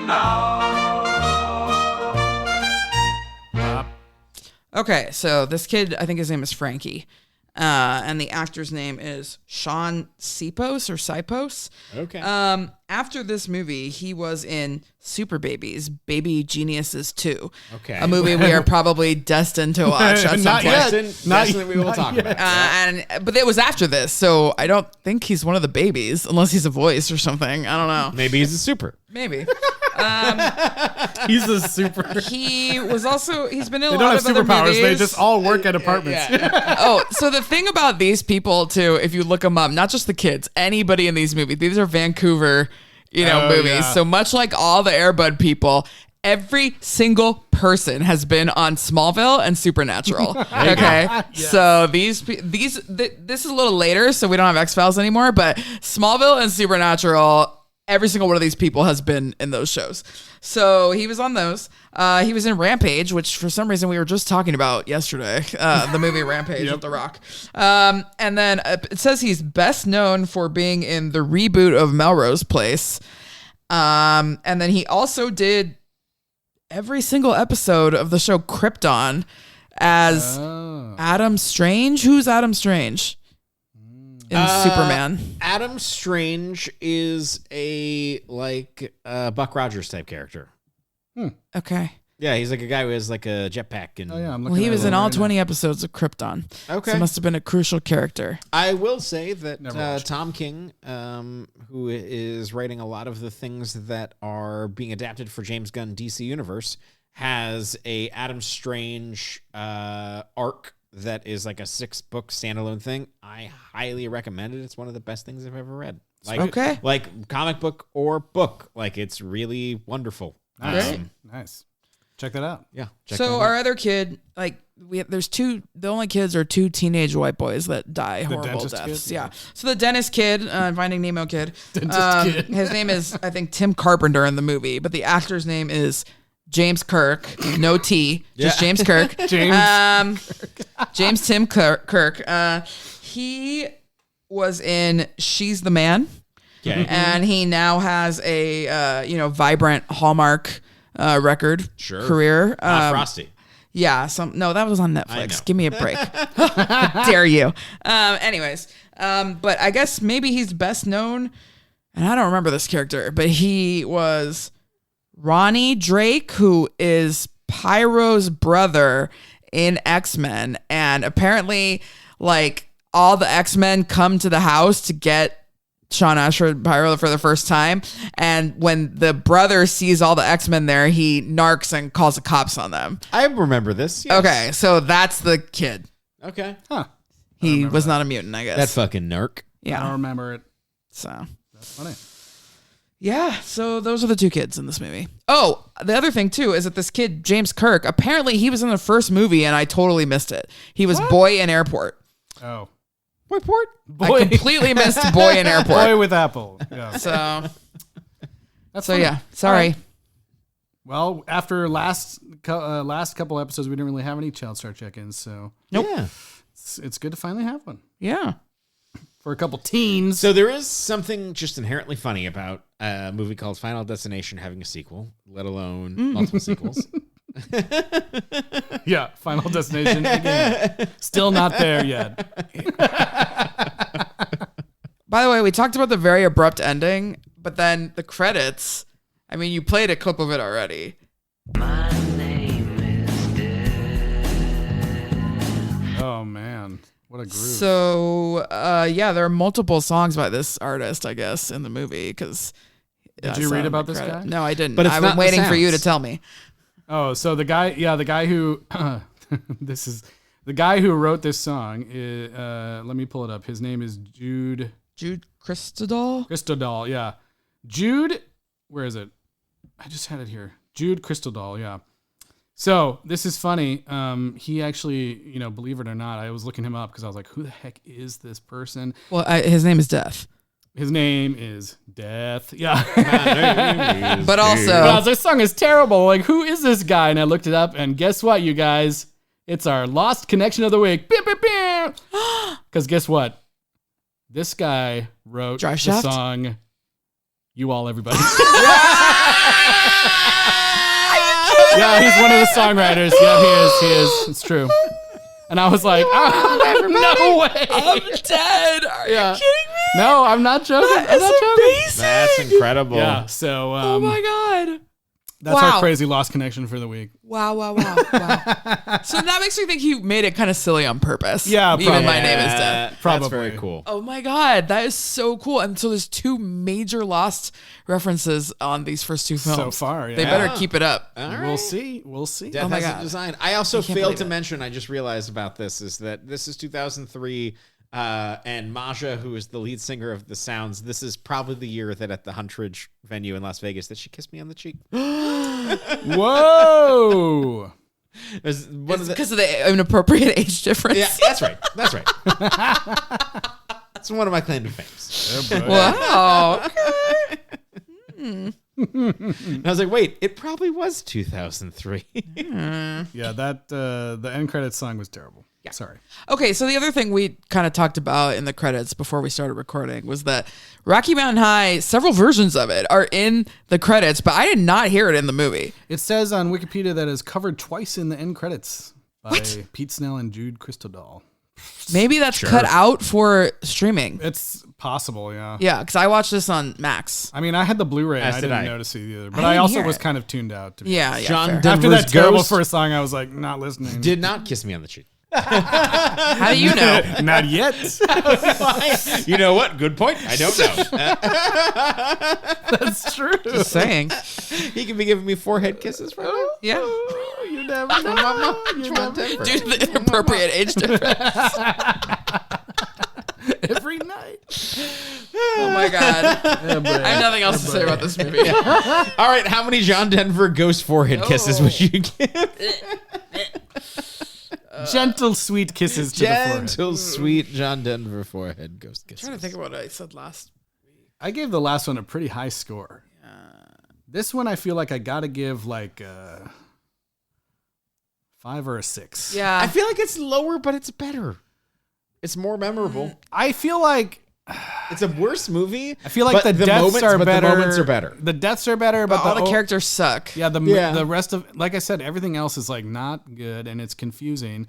now. Okay, so this kid, I think his name is Frankie. And the actor's name is Sean Sipos or Sipos. Okay. After this movie, he was in Super Babies, Baby Geniuses 2. Okay. A movie we are probably destined to watch at some Not point. yet. Destined we will talk about. But it was after this, so I don't think he's one of the babies, unless he's a voice or something. I don't know. Maybe he's a super. Maybe. He's a super. He was also, he's been in a They lot don't of have other superpowers. movies. They just all work at apartments. Oh, so the thing about these people too, if you look them up, not just the kids, anybody in these movies, these are Vancouver, movies. Yeah. So much like all the Air Bud people, every single person has been on Smallville and Supernatural. Okay, so this is a little later, so we don't have X-Files anymore. But Smallville and Supernatural, every single one of these people has been in those shows. So he was on those. He was in Rampage, which for some reason we were just talking about yesterday, the movie Rampage with The Rock. And then it says he's best known for being in the reboot of Melrose Place. And then he also did every single episode of the show Krypton as Adam Strange. Who's Adam Strange? In Superman. Adam Strange is a Buck Rogers type character. Okay. Yeah, he's like a guy who has like a jetpack. And Well, he was in all 20 episodes of Krypton. Okay. So it must have been a crucial character. I will say that Tom King, who is writing a lot of the things that are being adapted for James Gunn DC Universe, has a Adam Strange arc that is like a 6-book standalone thing. I highly recommend it. It's one of the best things I've ever read. Like comic book or book. Like it's really wonderful. Nice. Check that out. Yeah. So our other kid, the only kids are 2 teenage white boys that die horrible dentist deaths. kid? Yeah. So the dentist kid, Finding Nemo kid, Dentist kid. his name is, I think, Tim Carpenter in the movie, but the actor's name is James Kirk, no T, just James Kirk. James Tim Kirk. He was in She's the Man. Okay. And he now has a vibrant Hallmark record career. Frosty. Yeah, that was on Netflix. Give me a break. Dare you. Anyways, but I guess maybe he's best known, and I don't remember this character, but he was Ronnie Drake, who is Pyro's brother in X-Men, and apparently all the X-Men come to the house to get Sean Ashford Pyro for the first time, and when the brother sees all the X-Men there, he narcs and calls the cops on them. I remember this. Yes. Okay, so that's the kid. Okay. Huh. He was not a mutant, I guess. That fucking narc. I don't remember it. So That's funny. yeah, so those are the 2 kids in this movie. Oh, the other thing too is that this kid James Kirk, apparently he was in the first movie and I totally missed it. He was Boy in Airport. Oh. Boyport? I completely missed Boy in Airport. Boy with Apple. Yeah. So funny. yeah, sorry. Right. Well, after last couple episodes, we didn't really have any child star check-ins, so Nope. Yeah. it's good to finally have one Yeah. for a couple teens. So there is something just inherently funny about a movie called Final Destination having a sequel, let alone multiple sequels. Yeah, Final Destination again. Still not there yet. By the way, we talked about the very abrupt ending, but then the credits. I mean, you played a clip of it already. My name is dead. Oh man, what a groove! So, there are multiple songs by this artist, I guess, in the movie. Because Did you read about this guy? No, I didn't. But it's I've not been the waiting for you to sounds. tell me. Oh, so the guy who this is the guy who wrote this song. Let me pull it up. His name is Jude Cristodal. Yeah, Jude. Where is it? I just had it here. Jude Cristodal. Yeah. So this is funny. He actually, believe it or not, I was looking him up because I was like, who the heck is this person? Well, his name is Death. His name is Death. Yeah. But also, Well, this song is terrible. Like, who is this guy? And I looked it up, and guess what, you guys? It's our lost connection of the week. Because guess what? This guy wrote Dry the Shaft? song You All Everybody. Yeah, he's one of the songwriters. Yeah, he is. It's true. And I was like, no way. I'm dead. Are you kidding me? No, I'm not joking. I'm not joking. Amazing. That's incredible. Yeah, so Oh my God. that's our crazy lost connection for the week. Wow. So that makes me think he made it kind of silly on purpose. Yeah, Even probably. My Name is Death. That's Probably. very cool. Oh my God. That is so cool. And so there's 2 major Lost references on these first 2 films. So far, They yeah. better keep it up. All right. We'll see. We'll see. Death Oh my has God. a design. I also I can't failed believe to it. mention, I just realized about this, is that this is 2003, and Maja, who is the lead singer of The Sounds, this is probably the year that at the Huntridge venue in Las Vegas that she kissed me on the cheek. Whoa. It was one of the- Because of the inappropriate age difference. yeah, that's right. That's right. That's one of my claim to fame. Wow. And I was like, wait, it probably was 2003. Yeah, that the end credits song was terrible. Yeah. Sorry. Okay, so the other thing we kind of talked about in the credits before we started recording was that Rocky Mountain High, several versions of it are in the credits, but I did not hear it in the movie. It says on Wikipedia that it's covered twice in the end credits by What? Pete Snell and Jude Christodal. Maybe that's cut out for streaming. It's possible, yeah. Yeah, because I watched this on Max. I mean, I had the Blu-ray. As I did didn't I. notice it either. I But I, didn't also hear was it. kind of tuned out. To be Yeah, honest. yeah. John fair. Denver's After that terrible Ghost first song, I was like, not listening. did not kiss me on the cheek. How do you know? Not yet. You know what? Good point. I don't know. That's true. Just saying. He can be giving me forehead kisses right now. Yeah. You never know. You never know. Due to the inappropriate age difference. Every night. Oh my God. I have nothing else to say about this movie. All right, how many John Denver ghost forehead kisses would you give? Gentle, sweet kisses to the forehead. Gentle, sweet John Denver forehead ghost kisses. I'm trying to think of what I said last. I gave the last one a pretty high score. This one I feel like I gotta give like a 5 or a 6. Yeah. I feel like it's lower, but it's better. It's more memorable. I feel like It's a worse movie. I feel like but the deaths moments, are but better. The moments are better. The deaths are better, but all the characters suck. Yeah, the Yeah. rest of, like I said, everything else is like not good and it's confusing.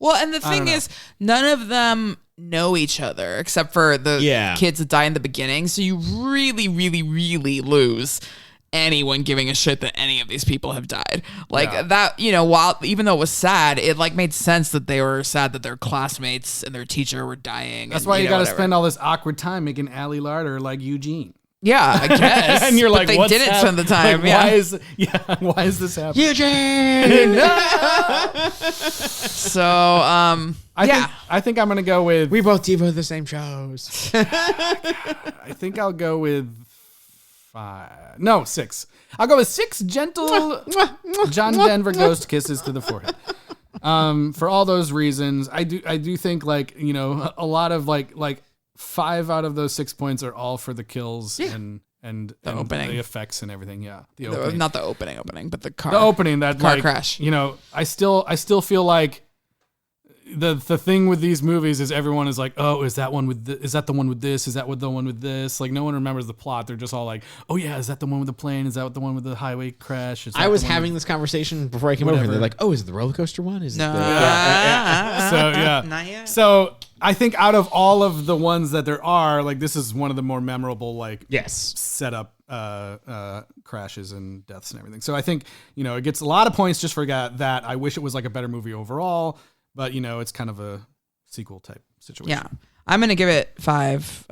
Well, and the I don't thing know. is, none of them know each other except for the Yeah. kids that die in the beginning. So you really, really, really lose anyone giving a shit that any of these people have died. Like that, you know, while even though it was sad, it like made sense that they were sad that their classmates and their teacher were dying. That's and, why you know, got to whatever. spend all this awkward time making Ali Larder like Eugene. Yeah, I guess. And you're But like, they what's didn't spend the time. Like, yeah. why is this happening? Eugene! So, I think I'm gonna go with. We both devote the same shows. I think I'll go with 6. I'll go with 6 gentle John Denver ghost kisses to the forehead. For all those reasons, I do think like, you know, a lot of like 5 out of those 6 points are all for the kills and opening. the effects and everything. Yeah, the opening. Not the opening, but the car. The opening, that car like, crash. You know, I still feel like the thing with these movies is everyone is like, oh, is that the one with this? Is that the one with this? Like, no one remembers the plot. They're just all like, oh yeah, is that the one with the plane? Is that the one with the highway crash? Is that I was the one having with- this conversation before I came over here. Whatever. They're like, oh, is it the roller coaster one? Is No. it the... So yeah. Not yet. So I think out of all of the ones that there are, like this is one of the more memorable like Yes. setup crashes and deaths and everything. So I think, you know, it gets a lot of points just for that. I wish it was like a better movie overall, but you know, it's kind of a sequel type situation. Yeah. I'm going to give it 5,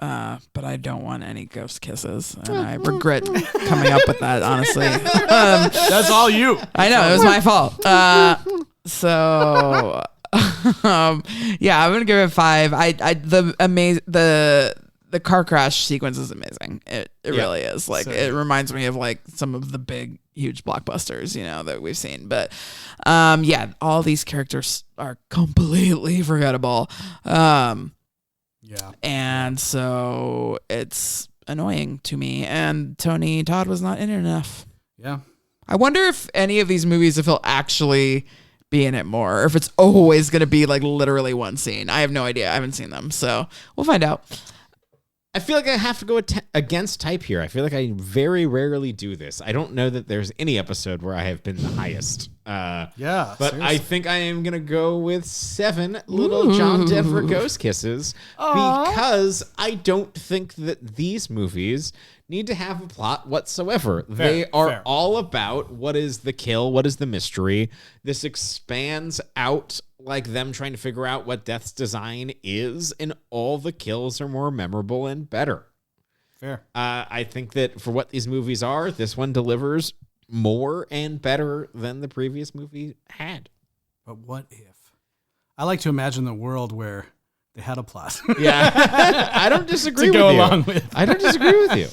but I don't want any ghost kisses. And I regret coming up with that, honestly. That's all you. I know, it was my fault. So, yeah, I'm going to give it 5. The car crash sequence is amazing. It really is. Like, So it reminds me of like some of the big, huge blockbusters, you know, that we've seen. But, yeah, all these characters are completely forgettable. Yeah. And so it's annoying to me. And Tony Todd was not in it enough. Yeah. I wonder if any of these movies, if he'll actually be in it more, or if it's always going to be like literally one scene. I have no idea. I haven't seen them. So we'll find out. I feel like I have to go against type here. I feel like I very rarely do this. I don't know that there's any episode where I have been the highest. Yeah. But seriously. I think I am going to go with 7 little John Denver ghost kisses because I don't think that these movies need to have a plot whatsoever. They are all about what is the kill, what is the mystery. This expands out like them trying to figure out what Death's design is, and all the kills are more memorable and better. Fair. I think that for what these movies are, this one delivers more and better than the previous movie had. But what if? I like to imagine the world where they had a plot. Yeah. I don't disagree to with go you. along with. I don't disagree with you.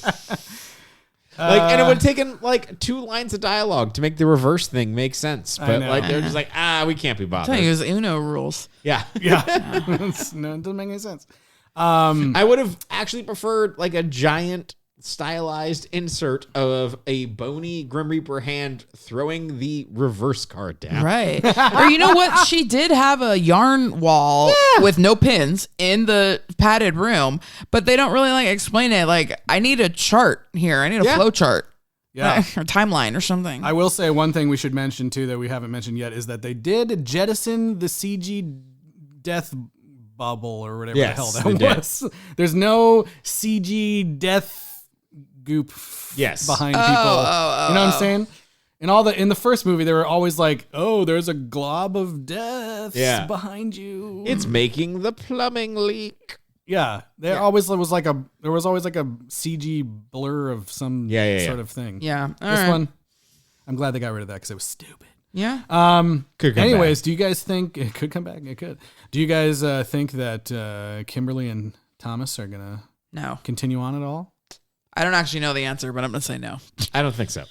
And it would have taken like 2 lines of dialogue to make the reverse thing make sense. But like they're just like, we can't be bothered. I'm telling you, it was Uno rules. Yeah. Yeah. No, it doesn't make any sense. I would have actually preferred like a giant stylized insert of a bony Grim Reaper hand throwing the reverse card down. Right. Or you know what? She did have a yarn wall with no pins in the padded room, but they don't really like explain it. Like, I need a chart here. I need a flow chart. Yeah. Or timeline or something. I will say one thing we should mention too that we haven't mentioned yet is that they did jettison the CG death bubble or whatever the hell that was. There's no CG death goop behind people. You know what I'm saying? In the first movie, they were always like, "Oh, there's a glob of death behind you. It's making the plumbing leak." Yeah, there always was like a CG blur of some sort of thing. Yeah. This one, I'm glad they got rid of that because it was stupid. Yeah. Could come anyways, back. Do you guys think it could come back? It could. Do you guys think that Kimberly and Thomas are gonna continue on at all? I don't actually know the answer, but I'm going to say no. I don't think so.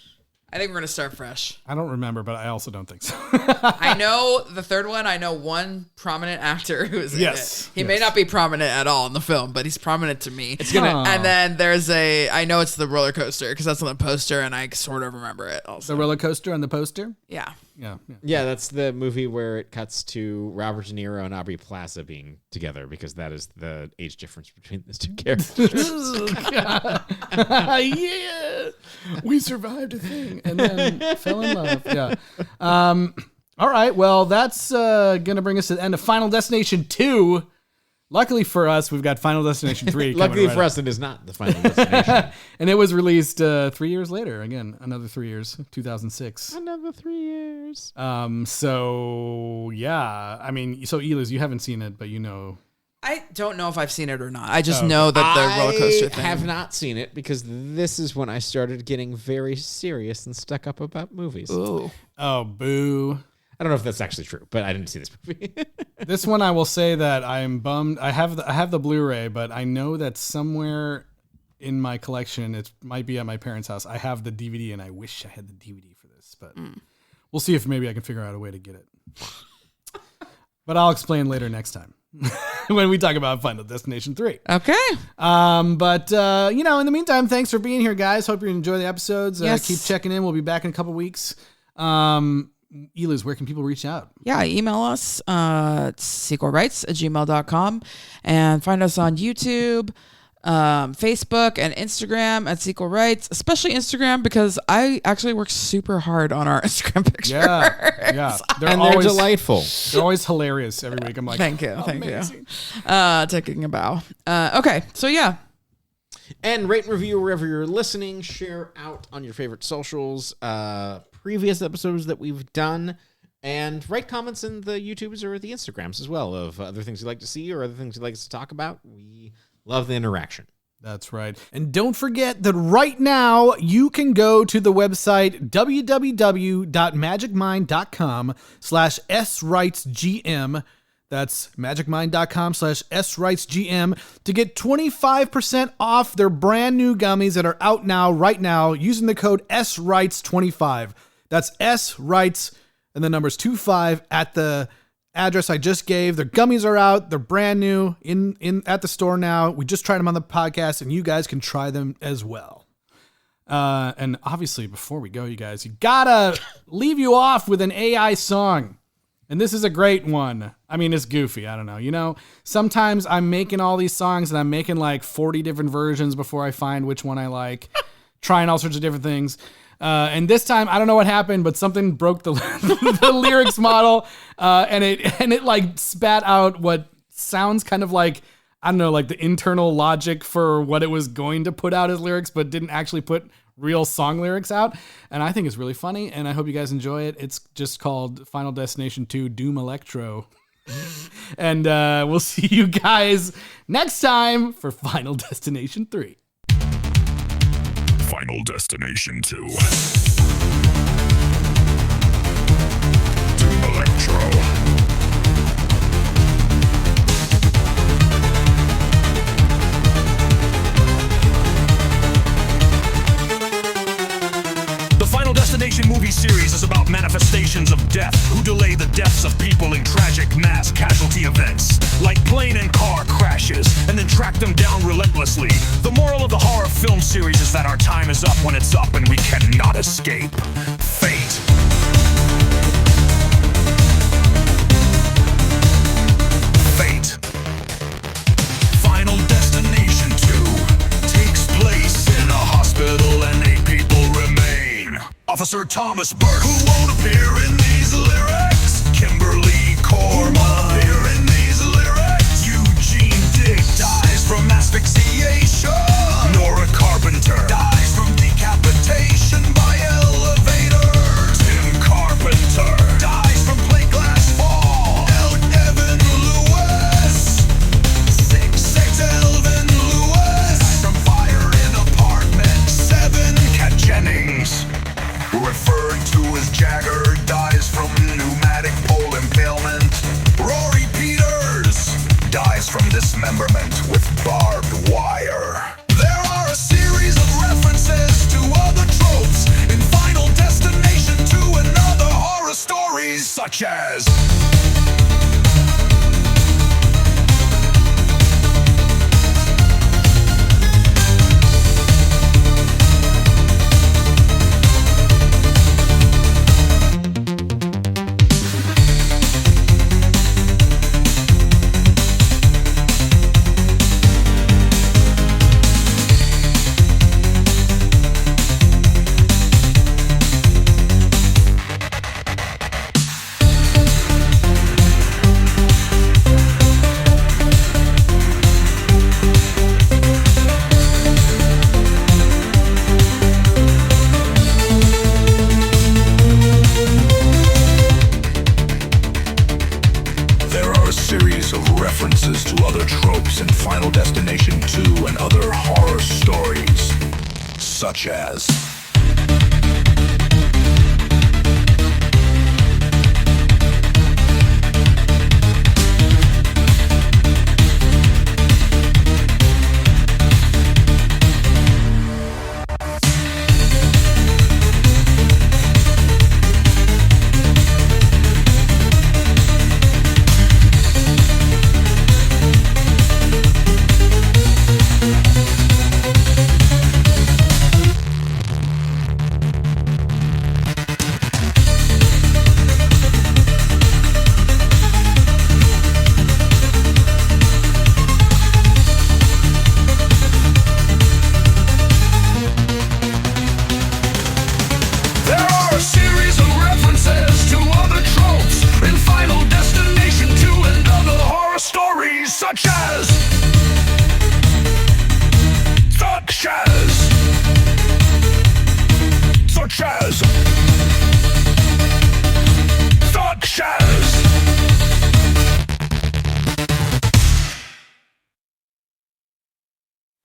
I think we're going to start fresh. I don't remember, but I also don't think so. I know the third one. I know one prominent actor who's in it. He may not be prominent at all in the film, but he's prominent to me. It's gonna. And then there's I know it's the roller coaster because that's on the poster, and I sort of remember it also. The roller coaster on the poster? Yeah. Yeah, that's the movie where it cuts to Robert De Niro and Aubrey Plaza being together because that is the age difference between those two characters. Yeah, we survived a thing and then fell in love. Yeah. All right. Well, that's gonna bring us to the end of Final Destination 2. Luckily for us, we've got Final Destination 3. Luckily for us, it is not the Final Destination. And it was released 3 years later. Again, another 3 years, 2006. Another 3 years. So yeah, I mean, so Eliz, you haven't seen it, but you know. I don't know if I've seen it or not. I just know that the roller coaster thing. I have not seen it because this is when I started getting very serious and stuck up about movies. Ooh. Oh, boo. I don't know if that's actually true, but I didn't see this movie. This one, I will say that I am bummed. I have the Blu-ray, but I know that somewhere in my collection, it might be at my parents' house. I have the DVD, and I wish I had the DVD for this, but we'll see if maybe I can figure out a way to get it. But I'll explain later next time when we talk about Final Destination 3. Okay. But in the meantime, thanks for being here, guys. Hope you enjoy the episodes. Yes. Keep checking in. We'll be back in a couple weeks. Eliz, where can people reach out? Yeah, email us at sequelrights@gmail.com and find us on YouTube, Facebook, and Instagram at Sequel Rights, especially Instagram because I actually work super hard on our Instagram pictures. Yeah. They're delightful. They're always hilarious every week. I'm like, thank you. Taking a bow. Okay, so yeah. And rate and review wherever you're listening. Share out on your favorite socials, previous episodes that we've done, and write comments in the YouTubes or the Instagrams as well of other things you'd like to see or other things you'd like us to talk about. We love the interaction. That's right. And don't forget that right now you can go to the website www.magicmind.com/srightsgm. That's magicmind.com/srightsgm to get 25% off their brand new gummies that are out now, right now, using the code SRIGHTS25. That's SRIGHTS and the numbers 25 at the address I just gave. Their gummies are out. They're brand new in at the store now. We just tried them on the podcast, and you guys can try them as well. And obviously, before we go, you guys, you gotta leave you off with an AI song. And this is a great one. I mean, it's goofy. I don't know. You know, sometimes I'm making all these songs and I'm making like 40 different versions before I find which one I like, trying all sorts of different things. And this time, I don't know what happened, but something broke the lyrics model, and it like spat out what sounds kind of like, I don't know, like the internal logic for what it was going to put out as lyrics, but didn't actually put real song lyrics out. And I think it's really funny, and I hope you guys enjoy it. It's just called Final Destination 2 Doom Electro. And we'll see you guys next time for Final Destination 3. Final Destination 2. Doom Electro. The Final Destination movie series is about manifestations of death who delay the deaths of people in tragic mass casualty events, like plane and car crashes, and then track them down relentlessly. The moral of the horror film series is that our time is up when it's up and we cannot escape fate. Fate. Final Destination 2 takes place in a hospital and 8 people remain. Officer Thomas Burke, who won't appear in these lyrics. Kimberly Corman, who won't appear in these lyrics. Eugene Dick dies from asphyxiation. Nora Carpenter dies from decapitation by elevator. Tim Carpenter dies from plate glass fall. Evan Lewis. Six Elvin Lewis dies from fire in apartment 7. Kat Jennings, referred to as Jagger, dies from pneumatic pole impalement. Rory Peters dies from dismemberment with barbed wire. There are a series of references to other tropes in Final Destination 2 and other horror stories, such as references to other tropes in Final Destination 2 and other horror stories, such as such as